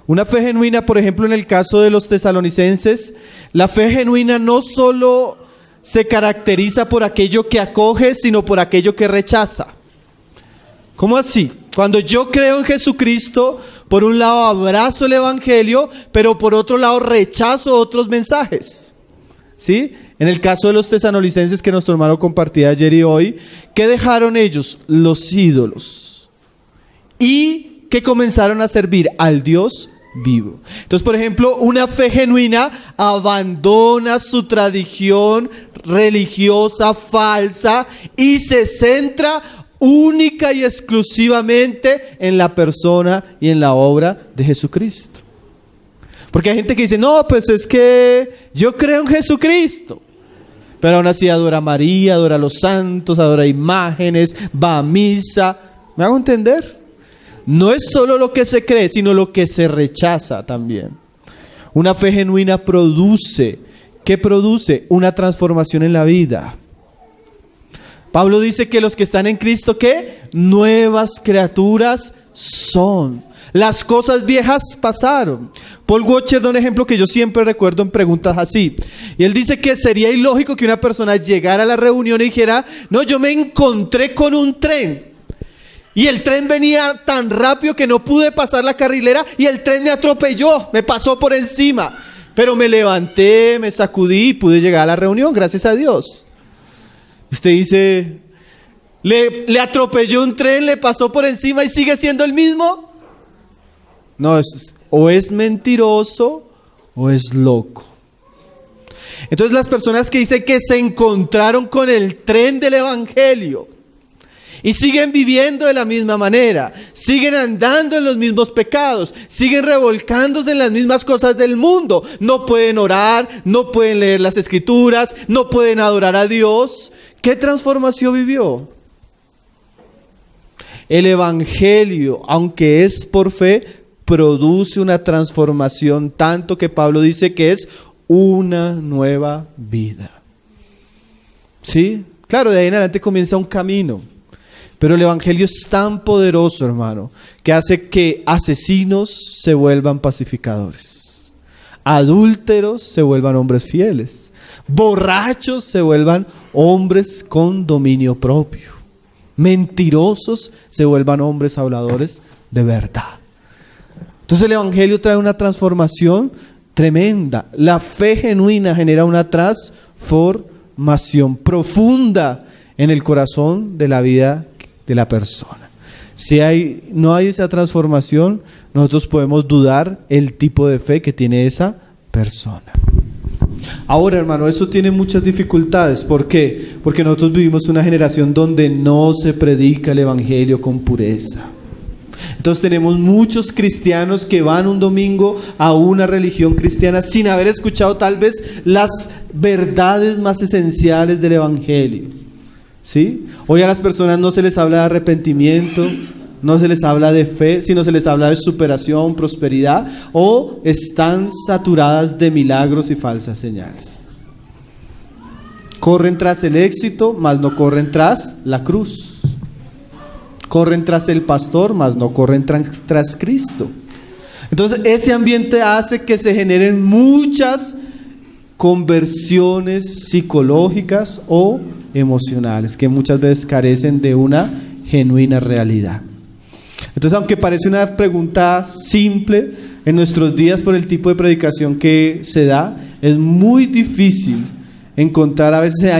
Una fe genuina, por ejemplo, en el caso de los tesalonicenses, la fe genuina no solo se caracteriza por aquello que acoge, sino por aquello que rechaza. ¿Cómo así? Cuando yo creo en Jesucristo, por un lado abrazo el Evangelio, pero por otro lado rechazo otros mensajes. ¿Sí? En el caso de los tesalonicenses que nuestro hermano compartía ayer y hoy, ¿qué dejaron ellos? Los ídolos. Y que comenzaron a servir al Dios vivo. Entonces, por ejemplo, una fe genuina abandona su tradición religiosa falsa y se centra única y exclusivamente en la persona y en la obra de Jesucristo. Porque hay gente que dice, no, pues es que yo creo en Jesucristo, pero aún así adora a María, adora a los santos, adora imágenes, va a misa. ¿Me hago entender? No es solo lo que se cree, sino lo que se rechaza también. Una fe genuina produce, ¿qué produce? Una transformación en la vida. Pablo dice que los que están en Cristo, ¿qué? Nuevas criaturas son. Las cosas viejas pasaron. Paul Washer da un ejemplo que yo siempre recuerdo en preguntas así. Y él dice que sería ilógico que una persona llegara a la reunión y dijera, no, yo me encontré con un tren. Y el tren venía tan rápido que no pude pasar la carrilera y el tren me atropelló, me pasó por encima. Pero me levanté, me sacudí y pude llegar a la reunión, gracias a Dios. Usted dice, ¿le atropelló un tren, le pasó por encima y sigue siendo el mismo? No, o es mentiroso o es loco. Entonces las personas que dicen que se encontraron con el tren del Evangelio y siguen viviendo de la misma manera, siguen andando en los mismos pecados, siguen revolcándose en las mismas cosas del mundo, no pueden orar, no pueden leer las Escrituras, no pueden adorar a Dios. ¿Qué transformación vivió? El Evangelio, aunque es por fe, produce una transformación, tanto que Pablo dice que es una nueva vida. ¿Sí? Claro, de ahí en adelante comienza un camino. Pero el Evangelio es tan poderoso, hermano, que hace que asesinos se vuelvan pacificadores, adúlteros se vuelvan hombres fieles, borrachos se vuelvan hombres con dominio propio, mentirosos se vuelvan hombres habladores de verdad. Entonces el Evangelio trae una transformación tremenda. La fe genuina genera una transformación profunda en el corazón de la vida de la persona. Si no hay esa transformación, nosotros podemos dudar el tipo de fe que tiene esa persona. Ahora, hermano, eso tiene muchas dificultades. ¿Por qué? Porque nosotros vivimos una generación donde no se predica el Evangelio con pureza. Entonces tenemos muchos cristianos que van un domingo a una religión cristiana sin haber escuchado tal vez las verdades más esenciales del Evangelio. ¿Sí? Hoy a las personas no se les habla de arrepentimiento, no se les habla de fe, sino se les habla de superación, prosperidad, o están saturadas de milagros y falsas señales. Corren tras el éxito, mas no corren tras la cruz. Corren tras el pastor, mas no corren tras Cristo. Entonces ese ambiente hace que se generen muchas conversiones psicológicas o emocionales que muchas veces carecen de una genuina realidad. Entonces, aunque parece una pregunta simple, en nuestros días por el tipo de predicación que se da, es muy difícil encontrar a veces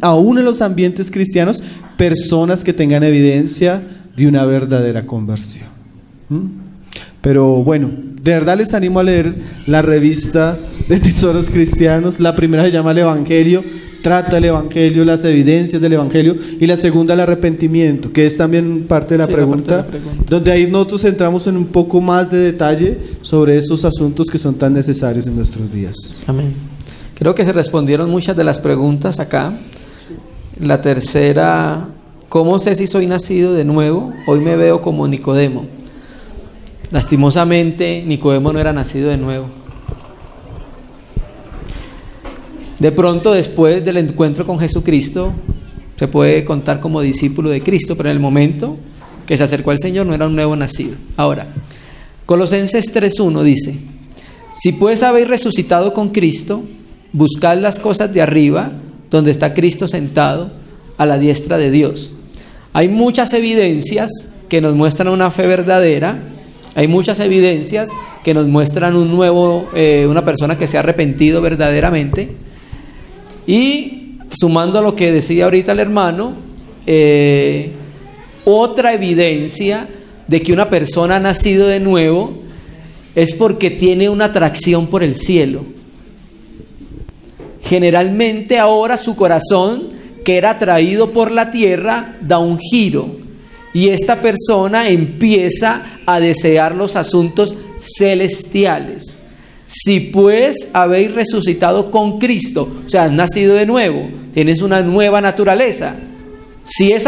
aún en los ambientes cristianos personas que tengan evidencia de una verdadera conversión. Pero bueno, de verdad les animo a leer la revista de Tesoros Cristianos. La primera se llama El Evangelio, trata el Evangelio, las evidencias del Evangelio, y la segunda el arrepentimiento, que es también parte de la pregunta, donde ahí nosotros entramos en un poco más de detalle sobre esos asuntos que son tan necesarios en nuestros días. Amén. Creo que se respondieron muchas de las preguntas acá. La tercera, ¿cómo sé si soy nacido de nuevo? Hoy me veo como Nicodemo. Lastimosamente, Nicodemo no era nacido de nuevo. De pronto, después del encuentro con Jesucristo, se puede contar como discípulo de Cristo, pero en el momento que se acercó al Señor no era un nuevo nacido. Ahora, Colosenses 3:1 dice: si pues habéis resucitado con Cristo, buscad las cosas de arriba, donde está Cristo sentado a la diestra de Dios. Hay muchas evidencias que nos muestran una fe verdadera. Hay muchas evidencias que nos muestran una persona que se ha arrepentido verdaderamente. Y sumando a lo que decía ahorita el hermano, otra evidencia de que una persona ha nacido de nuevo es porque tiene una atracción por el cielo. Generalmente ahora su corazón, que era atraído por la tierra, da un giro y esta persona empieza a desear los asuntos celestiales. Si pues habéis resucitado con Cristo, o sea, has nacido de nuevo, tienes una nueva naturaleza. Si en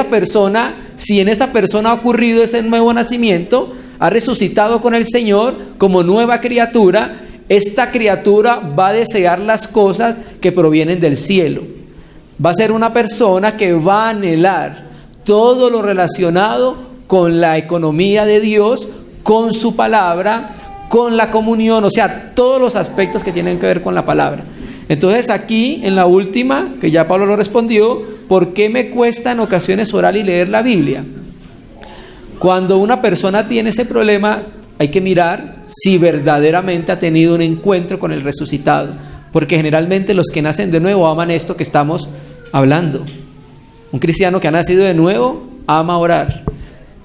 esa persona ha ocurrido ese nuevo nacimiento, ha resucitado con el Señor como nueva criatura, esta criatura va a desear las cosas que provienen del cielo. Va a ser una persona que va a anhelar todo lo relacionado con la economía de Dios, con su palabra, con la comunión, o sea, todos los aspectos que tienen que ver con la palabra. Entonces aquí, en la última, que ya Pablo lo respondió, ¿por qué me cuesta en ocasiones orar y leer la Biblia? Cuando una persona tiene ese problema, hay que mirar si verdaderamente ha tenido un encuentro con el resucitado, porque generalmente los que nacen de nuevo aman esto que estamos hablando. Un cristiano que ha nacido de nuevo ama orar.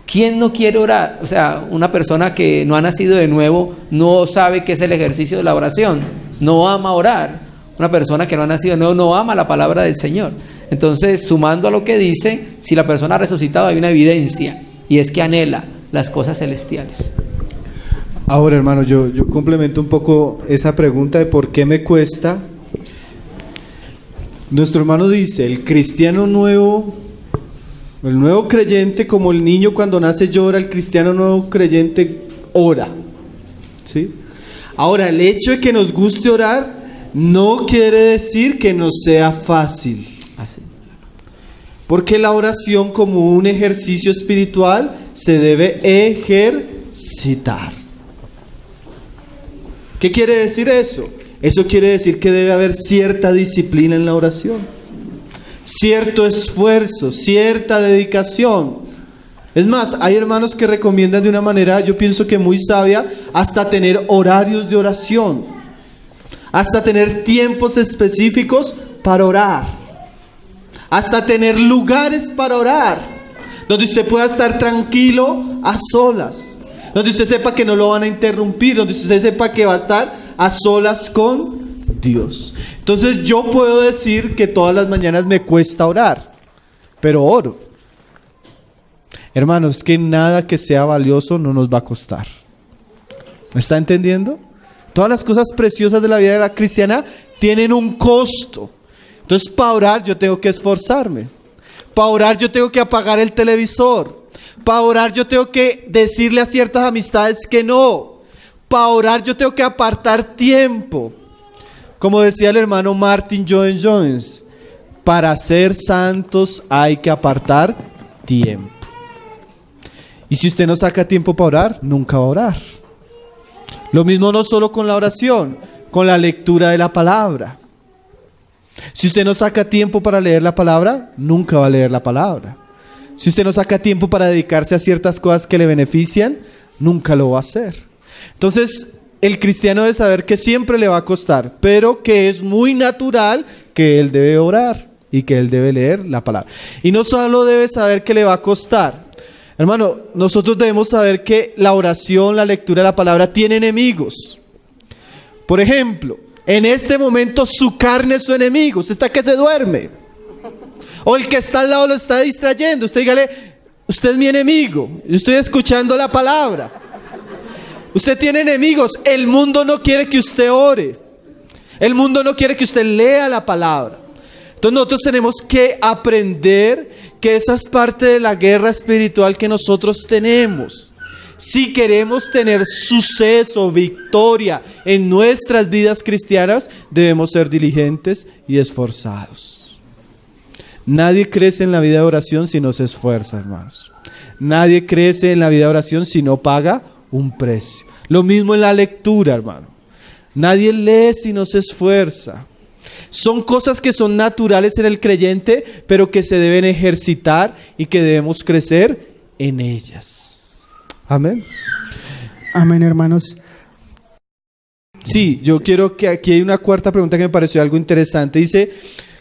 ¿Quién no quiere orar? O sea, una persona que no ha nacido de nuevo no sabe qué es el ejercicio de la oración, no ama orar. Una persona que no ha nacido de nuevo no ama la palabra del Señor. Entonces, sumando a lo que dice, si la persona ha resucitado hay una evidencia, y es que anhela las cosas celestiales. Ahora, hermano, yo complemento un poco esa pregunta de por qué me cuesta. Nuestro hermano dice, el cristiano nuevo, el nuevo creyente, como el niño cuando nace llora, el cristiano nuevo creyente ora, ¿sí? Ahora, el hecho de que nos guste orar no quiere decir que nos sea fácil. Así. Porque la oración, como un ejercicio espiritual, se debe ejercitar. ¿Qué quiere decir eso? Eso quiere decir que debe haber cierta disciplina en la oración, cierto esfuerzo, cierta dedicación. Es más, hay hermanos que recomiendan de una manera, yo pienso que muy sabia, hasta tener horarios de oración, hasta tener tiempos específicos para orar, hasta tener lugares para orar, donde usted pueda estar tranquilo a solas, donde usted sepa que no lo van a interrumpir, donde usted sepa que va a estar a solas con Dios. Entonces yo puedo decir que todas las mañanas me cuesta orar, pero oro. Hermanos, que nada que sea valioso no nos va a costar. ¿Me está entendiendo? Todas las cosas preciosas de la vida de la cristiana tienen un costo. Entonces, para orar yo tengo que esforzarme. Para orar yo tengo que apagar el televisor. Para orar yo tengo que decirle a ciertas amistades que no. Para orar yo tengo que apartar tiempo. Como decía el hermano Martin Lloyd-Jones, para ser santos hay que apartar tiempo. Y si usted no saca tiempo para orar, nunca va a orar. Lo mismo no solo con la oración, con la lectura de la palabra. Si usted no saca tiempo para leer la palabra, nunca va a leer la palabra. Si usted no saca tiempo para dedicarse a ciertas cosas que le benefician, nunca lo va a hacer. Entonces, el cristiano debe saber que siempre le va a costar, pero que es muy natural que él debe orar y que él debe leer la palabra. Y no solo debe saber que le va a costar. Hermano, nosotros debemos saber que la oración, la lectura de la palabra tiene enemigos. Por ejemplo, en este momento su carne es su enemigo. Usted está que se duerme. O el que está al lado lo está distrayendo. Usted dígale, usted es mi enemigo. Yo estoy escuchando la palabra. Usted tiene enemigos. El mundo no quiere que usted ore. El mundo no quiere que usted lea la palabra. Entonces nosotros tenemos que aprender que esa es parte de la guerra espiritual que nosotros tenemos. Si queremos tener suceso, victoria en nuestras vidas cristianas, debemos ser diligentes y esforzados. Nadie crece en la vida de oración si no se esfuerza, hermanos. Nadie crece en la vida de oración si no paga un precio. Lo mismo en la lectura, hermano. Nadie lee si no se esfuerza. Son cosas que son naturales en el creyente, pero que se deben ejercitar y que debemos crecer en ellas. Amén. Amén, hermanos. Sí, yo quiero que aquí hay una cuarta pregunta que me pareció algo interesante. Dice,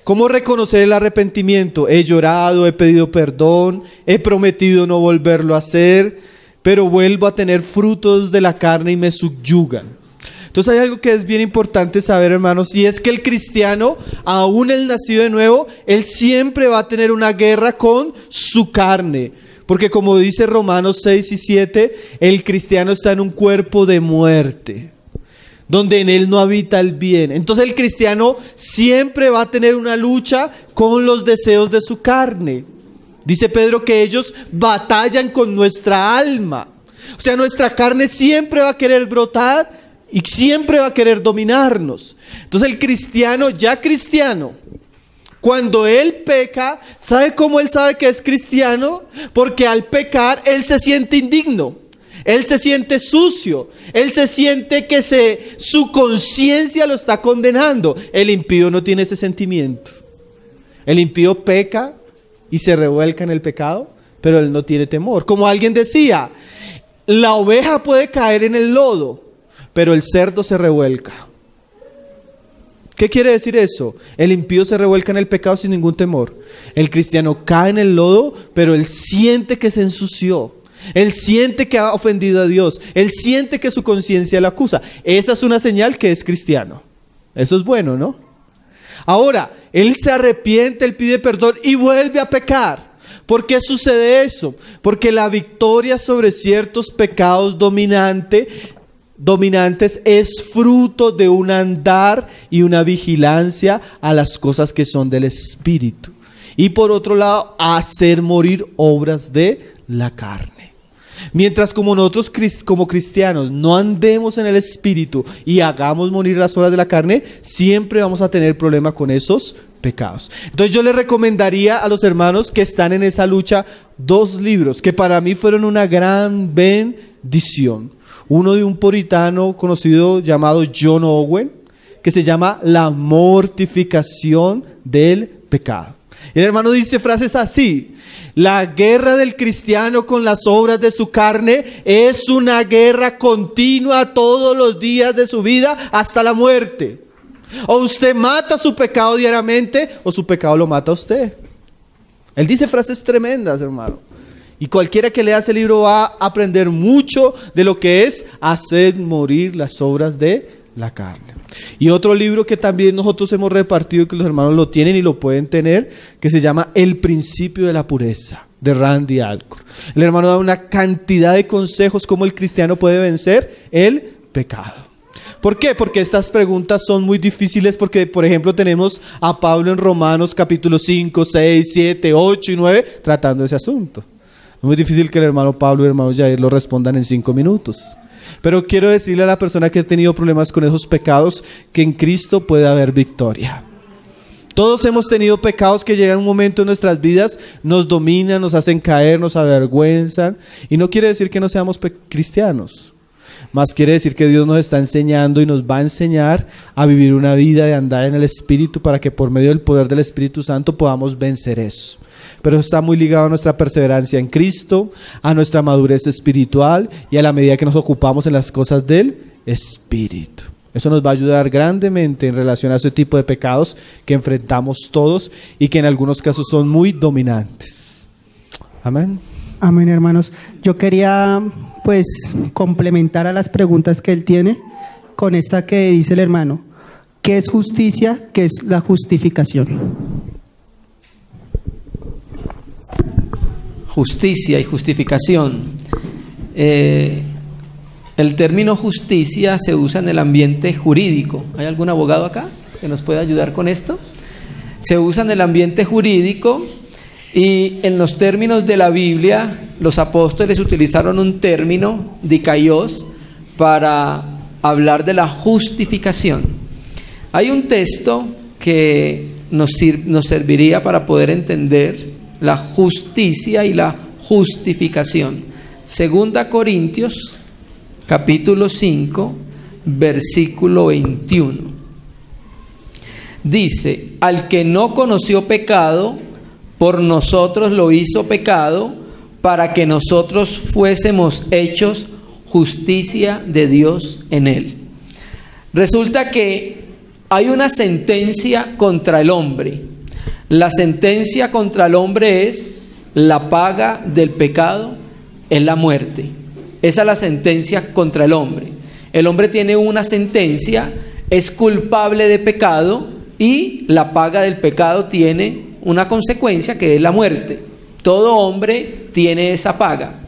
¿cómo reconocer el arrepentimiento? He llorado, he pedido perdón, he prometido no volverlo a hacer, pero vuelvo a tener frutos de la carne y me subyugan. Entonces hay algo que es bien importante saber, hermanos, y es que el cristiano, aún el nacido de nuevo, él siempre va a tener una guerra con su carne. Porque como dice Romanos 6 y 7, el cristiano está en un cuerpo de muerte, donde en él no habita el bien. Entonces el cristiano siempre va a tener una lucha con los deseos de su carne. Dice Pedro que ellos batallan con nuestra alma. O sea, nuestra carne siempre va a querer brotar y siempre va a querer dominarnos. Entonces el cristiano, ya cristiano, cuando él peca, ¿sabe cómo él sabe que es cristiano? Porque al pecar él se siente indigno, él se siente sucio, él se siente que su conciencia lo está condenando. El impío no tiene ese sentimiento. El impío peca y se revuelca en el pecado, pero él no tiene temor. Como alguien decía, la oveja puede caer en el lodo, pero el cerdo se revuelca. ¿Qué quiere decir eso? El impío se revuelca en el pecado sin ningún temor. El cristiano cae en el lodo, pero él siente que se ensució. Él siente que ha ofendido a Dios. Él siente que su conciencia lo acusa. Esa es una señal que es cristiano. Eso es bueno, ¿no? Ahora, él se arrepiente, él pide perdón y vuelve a pecar. ¿Por qué sucede eso? Porque la victoria sobre ciertos pecados dominantes es fruto de un andar y una vigilancia a las cosas que son del Espíritu. Y por otro lado, hacer morir obras de la carne. Mientras como nosotros como cristianos no andemos en el Espíritu y hagamos morir las obras de la carne, siempre vamos a tener problema con esos pecados. Entonces yo les recomendaría a los hermanos que están en esa lucha 2 libros que para mí fueron una gran bendición. Uno de un puritano conocido llamado John Owen, que se llama La mortificación del pecado. El hermano dice frases así: la guerra del cristiano con las obras de su carne es una guerra continua todos los días de su vida hasta la muerte. O usted mata su pecado diariamente o su pecado lo mata a usted. Él dice frases tremendas, hermano. Y cualquiera que lea ese libro va a aprender mucho de lo que es hacer morir las obras de la carne. Y otro libro que también nosotros hemos repartido, que los hermanos lo tienen y lo pueden tener, que se llama El principio de la pureza, de Randy Alcorn. El hermano da una cantidad de consejos cómo el cristiano puede vencer el pecado. ¿Por qué? Porque estas preguntas son muy difíciles porque, por ejemplo, tenemos a Pablo en Romanos capítulo 5, 6, 7, 8 y 9 tratando ese asunto. Es muy difícil que el hermano Pablo y el hermano Jair lo respondan en 5 minutos. Pero quiero decirle a la persona que ha tenido problemas con esos pecados que en Cristo puede haber victoria. Todos hemos tenido pecados que llegan a un momento en nuestras vidas, nos dominan, nos hacen caer, nos avergüenzan. Y no quiere decir que no seamos cristianos. Más quiere decir que Dios nos está enseñando y nos va a enseñar a vivir una vida de andar en el Espíritu para que por medio del poder del Espíritu Santo podamos vencer eso. Pero eso está muy ligado a nuestra perseverancia en Cristo, a nuestra madurez espiritual y a la medida que nos ocupamos en las cosas del Espíritu. Eso nos va a ayudar grandemente en relación a ese tipo de pecados que enfrentamos todos y que en algunos casos son muy dominantes. Amén. Amén, hermanos. Yo quería pues complementar a las preguntas que él tiene con esta que dice el hermano. ¿Qué es justicia? ¿Qué es la justificación? Justicia y justificación. El término justicia se usa en el ambiente jurídico. ¿Hay algún abogado acá que nos pueda ayudar con esto? se usa en el ambiente jurídico y en los términos de la Biblia los apóstoles utilizaron un término, dikaios, para hablar de la justificación. Hay un texto que nos serviría para poder entender la justicia y la justificación. 2 Corintios, capítulo 5, versículo 21. Dice: al que no conoció pecado, por nosotros lo hizo pecado, para que nosotros fuésemos hechos justicia de Dios en él. Resulta que hay una sentencia contra el hombre. La sentencia contra el hombre es: la paga del pecado es la muerte. Esa es la sentencia contra el hombre. El hombre tiene una sentencia, es culpable de pecado y la paga del pecado tiene una consecuencia que es la muerte. Todo hombre tiene esa paga.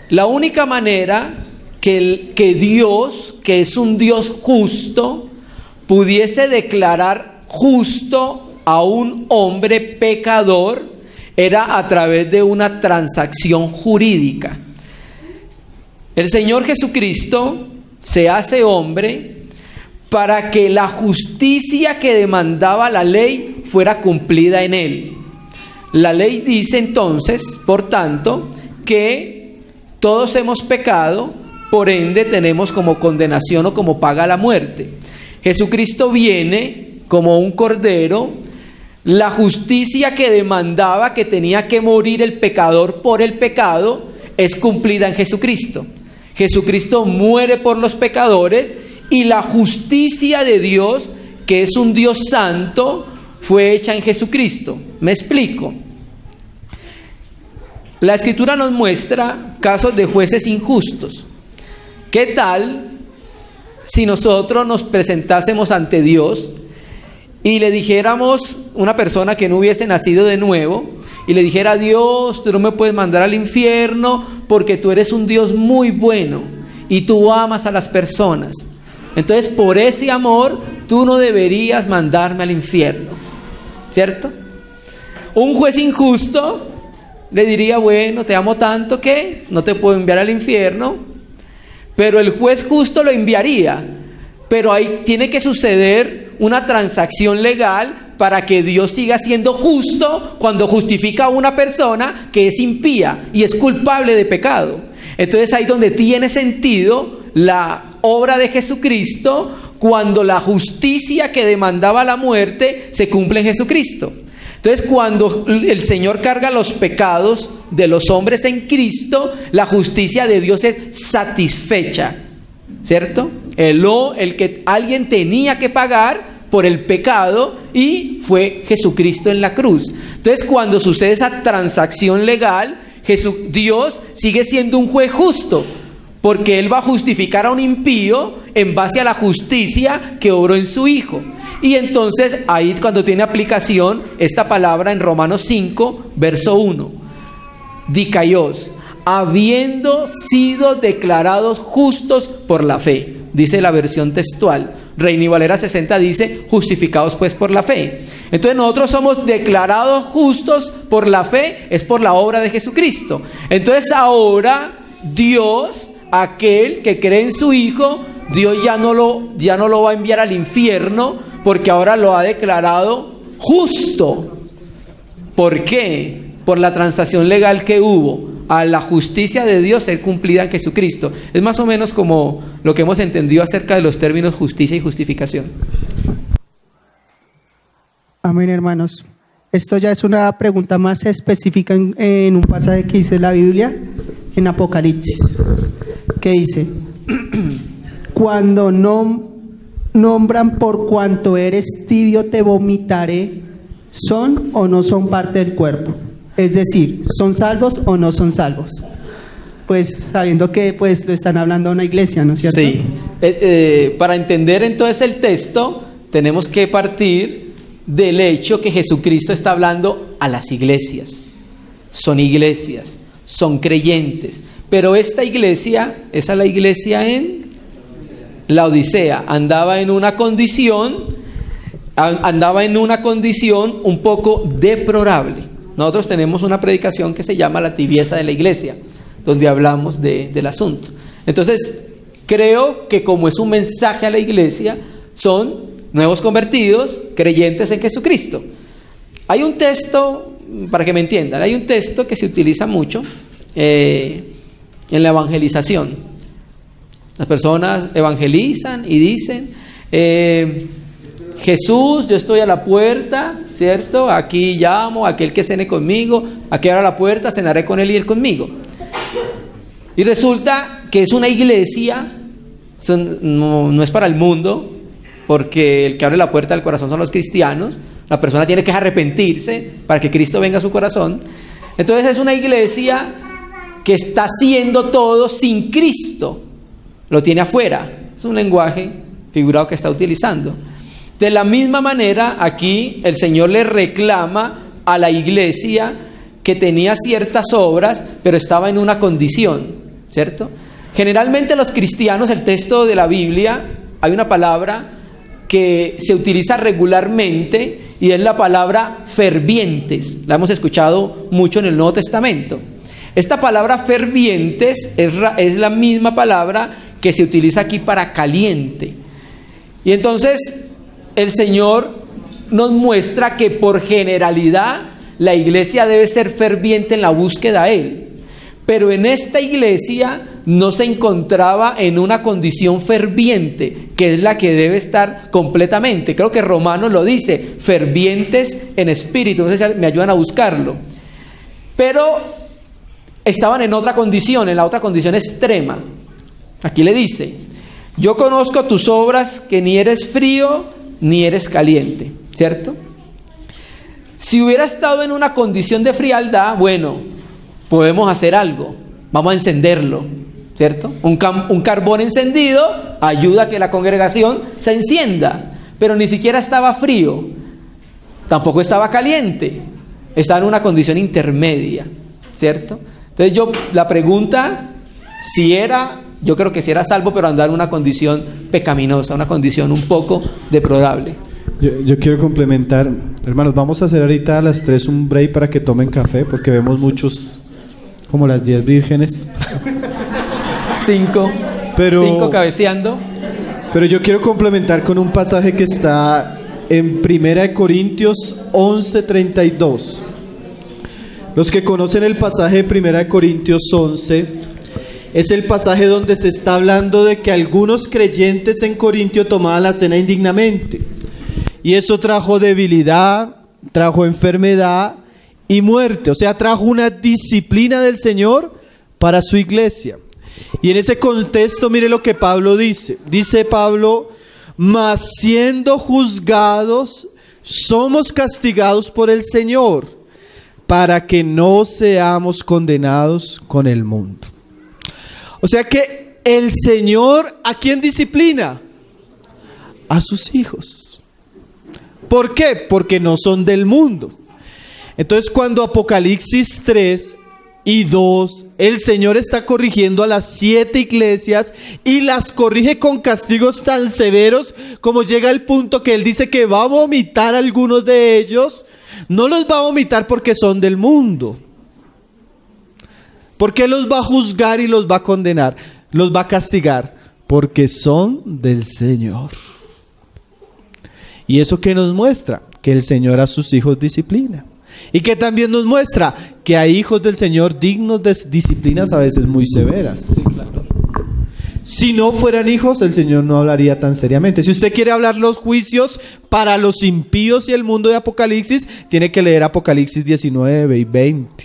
La única manera que Dios, que es un Dios justo, pudiese declarar justo a un hombre pecador era a través de una transacción jurídica. El Señor Jesucristo se hace hombre para que la justicia que demandaba la ley fuera cumplida en él. La ley dice entonces, por tanto, que todos hemos pecado, por ende tenemos como condenación o como paga la muerte. Jesucristo viene como un cordero. La justicia que demandaba que tenía que morir el pecador por el pecado es cumplida en Jesucristo. Jesucristo muere por los pecadores y la justicia de Dios, que es un Dios santo, fue hecha en Jesucristo. ¿Me explico? La Escritura nos muestra casos de jueces injustos. ¿Qué tal si nosotros nos presentásemos ante Dios y le dijéramos, una persona que no hubiese nacido de nuevo, y le dijera: Dios, tú no me puedes mandar al infierno porque tú eres un Dios muy bueno y tú amas a las personas? Entonces, por ese amor, tú no deberías mandarme al infierno, ¿cierto? Un juez injusto le diría: bueno, te amo tanto que no te puedo enviar al infierno. Pero el juez justo lo enviaría. Pero ahí tiene que suceder una transacción legal para que Dios siga siendo justo cuando justifica a una persona que es impía y es culpable de pecado. Entonces ahí donde tiene sentido la obra de Jesucristo, cuando la justicia que demandaba la muerte se cumple en Jesucristo. Entonces, cuando el Señor carga los pecados de los hombres en Cristo, la justicia de Dios es satisfecha, ¿cierto? El que alguien tenía que pagar por el pecado y fue Jesucristo en la cruz. Entonces, cuando sucede esa transacción legal, Dios sigue siendo un juez justo, porque Él va a justificar a un impío en base a la justicia que obró en su Hijo. Y entonces ahí cuando tiene aplicación esta palabra en Romanos 5, verso 1, dikaios, habiendo sido declarados justos por la fe, dice la versión textual. Reina y Valera 60 dice: justificados pues por la fe. Entonces nosotros somos declarados justos por la fe, es por la obra de Jesucristo. Entonces ahora Dios, aquel que cree en su Hijo, Dios ya no lo va a enviar al infierno, porque ahora lo ha declarado justo. ¿Por qué? Por la transacción legal que hubo a la justicia de Dios ser cumplida en Jesucristo. Es más o menos como lo que hemos entendido acerca de los términos justicia y justificación. Amén, hermanos. Esto ya es una pregunta más específica en un pasaje que dice la Biblia, en Apocalipsis, que dice: cuando no nombran por cuanto eres tibio te vomitaré, ¿son o no son parte del cuerpo? Es decir, ¿son salvos o no son salvos? Pues sabiendo que pues lo están hablando a una iglesia, ¿no es cierto? Sí. Para entender entonces el texto, tenemos que partir del hecho que Jesucristo está hablando a las iglesias. Son iglesias, son creyentes. Pero esta iglesia, esa es la iglesia en la Odisea, andaba en una condición andaba en una condición un poco deplorable. Nosotros tenemos una predicación que se llama La tibieza de la iglesia, donde hablamos del asunto. Entonces, creo que como es un mensaje a la iglesia, son nuevos convertidos, creyentes en Jesucristo. Hay un texto, para que me entiendan, hay un texto que se utiliza mucho en la evangelización. Las personas evangelizan y dicen, Jesús, yo estoy a la puerta, ¿cierto? Aquí llamo a aquel que cene conmigo, a que abra la puerta, cenaré con él y él conmigo. Y resulta que es una iglesia, no es para el mundo, porque el que abre la puerta del corazón son los cristianos. La persona tiene que arrepentirse para que Cristo venga a su corazón. Entonces es una iglesia que está haciendo todo sin Cristo. Lo tiene afuera. Es un lenguaje figurado que está utilizando. De la misma manera, aquí el Señor le reclama a la iglesia que tenía ciertas obras, pero estaba en una condición, ¿cierto? Generalmente los cristianos, el texto de la Biblia, hay una palabra que se utiliza regularmente y es la palabra fervientes. La hemos escuchado mucho en el Nuevo Testamento. Esta palabra fervientes es la misma palabra que se utiliza aquí para caliente. Y entonces el Señor nos muestra que por generalidad la iglesia debe ser ferviente en la búsqueda a Él. Pero en esta iglesia no se encontraba en una condición ferviente, que es la que debe estar completamente. Creo que Romanos lo dice, fervientes en espíritu. No sé si me ayudan a buscarlo. Pero estaban en otra condición, en la otra condición extrema. Aquí le dice, yo conozco tus obras, que ni eres frío ni eres caliente, ¿cierto? Si hubiera estado en una condición de frialdad, bueno, podemos hacer algo, vamos a encenderlo, ¿cierto? Un carbón encendido ayuda a que la congregación se encienda, pero ni siquiera estaba frío, tampoco estaba caliente, estaba en una condición intermedia, ¿cierto? Entonces la pregunta, yo creo que si era salvo, pero andar en una condición pecaminosa, una condición un poco deplorable. Yo quiero complementar, hermanos, vamos a hacer ahorita a las 3 un break para que tomen café, porque vemos muchos, como las 10 vírgenes. 5 cabeceando. Pero yo quiero complementar con un pasaje que está en 1 Corintios 11:32. Los que conocen el pasaje de 1 Corintios 11, es el pasaje donde se está hablando de que algunos creyentes en Corintio tomaban la cena indignamente. Y eso trajo debilidad, trajo enfermedad y muerte. O sea, trajo una disciplina del Señor para su iglesia. Y en ese contexto, mire lo que Pablo dice. Dice Pablo, mas siendo juzgados, somos castigados por el Señor, para que no seamos condenados con el mundo. O sea que el Señor, ¿a quién disciplina? A sus hijos. ¿Por qué? Porque no son del mundo. Entonces, cuando Apocalipsis 3 y 2, el Señor está corrigiendo a las 7 iglesias y las corrige con castigos tan severos, como llega el punto que Él dice que va a vomitar a algunos de ellos. No los va a vomitar porque son del mundo. ¿Por qué los va a juzgar y los va a condenar? Los va a castigar porque son del Señor. ¿Y eso qué nos muestra? Que el Señor a sus hijos disciplina. Y que también nos muestra que hay hijos del Señor dignos de disciplinas a veces muy severas. Sí, claro. Si no fueran hijos, el Señor no hablaría tan seriamente. Si usted quiere hablar los juicios para los impíos y el mundo de Apocalipsis, tiene que leer Apocalipsis 19 y 20.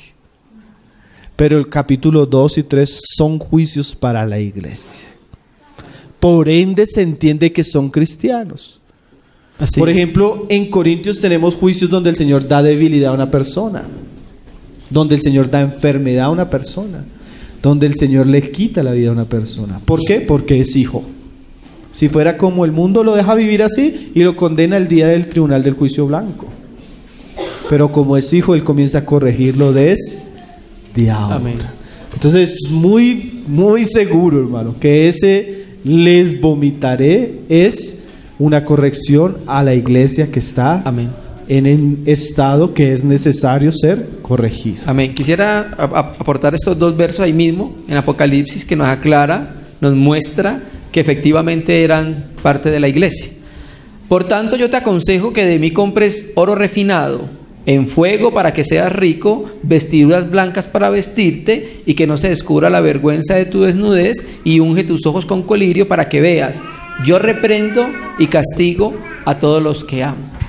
Pero el capítulo 2 y 3 son juicios para la iglesia. Por ende se entiende que son cristianos. Por ejemplo, en Corintios tenemos juicios donde el Señor da debilidad a una persona, donde el Señor da enfermedad a una persona, donde el Señor le quita la vida a una persona. ¿Por qué? Porque es hijo. Si fuera como el mundo, lo deja vivir así y lo condena el día del tribunal del juicio blanco. Pero como es hijo, Él comienza a corregirlo desde ahora. Amén. Entonces es muy, muy seguro, hermano, que ese les vomitaré es una corrección a la iglesia que está Amén. en el estado que es necesario ser corregido. Amén. Quisiera aportar estos 2 versos ahí mismo en Apocalipsis que nos aclara, nos muestra que efectivamente eran parte de la iglesia. Por tanto, yo te aconsejo que de mí compres oro refinado en fuego para que seas rico, vestiduras blancas para vestirte y que no se descubra la vergüenza de tu desnudez, y unge tus ojos con colirio para que veas. Yo reprendo y castigo a todos los que amo.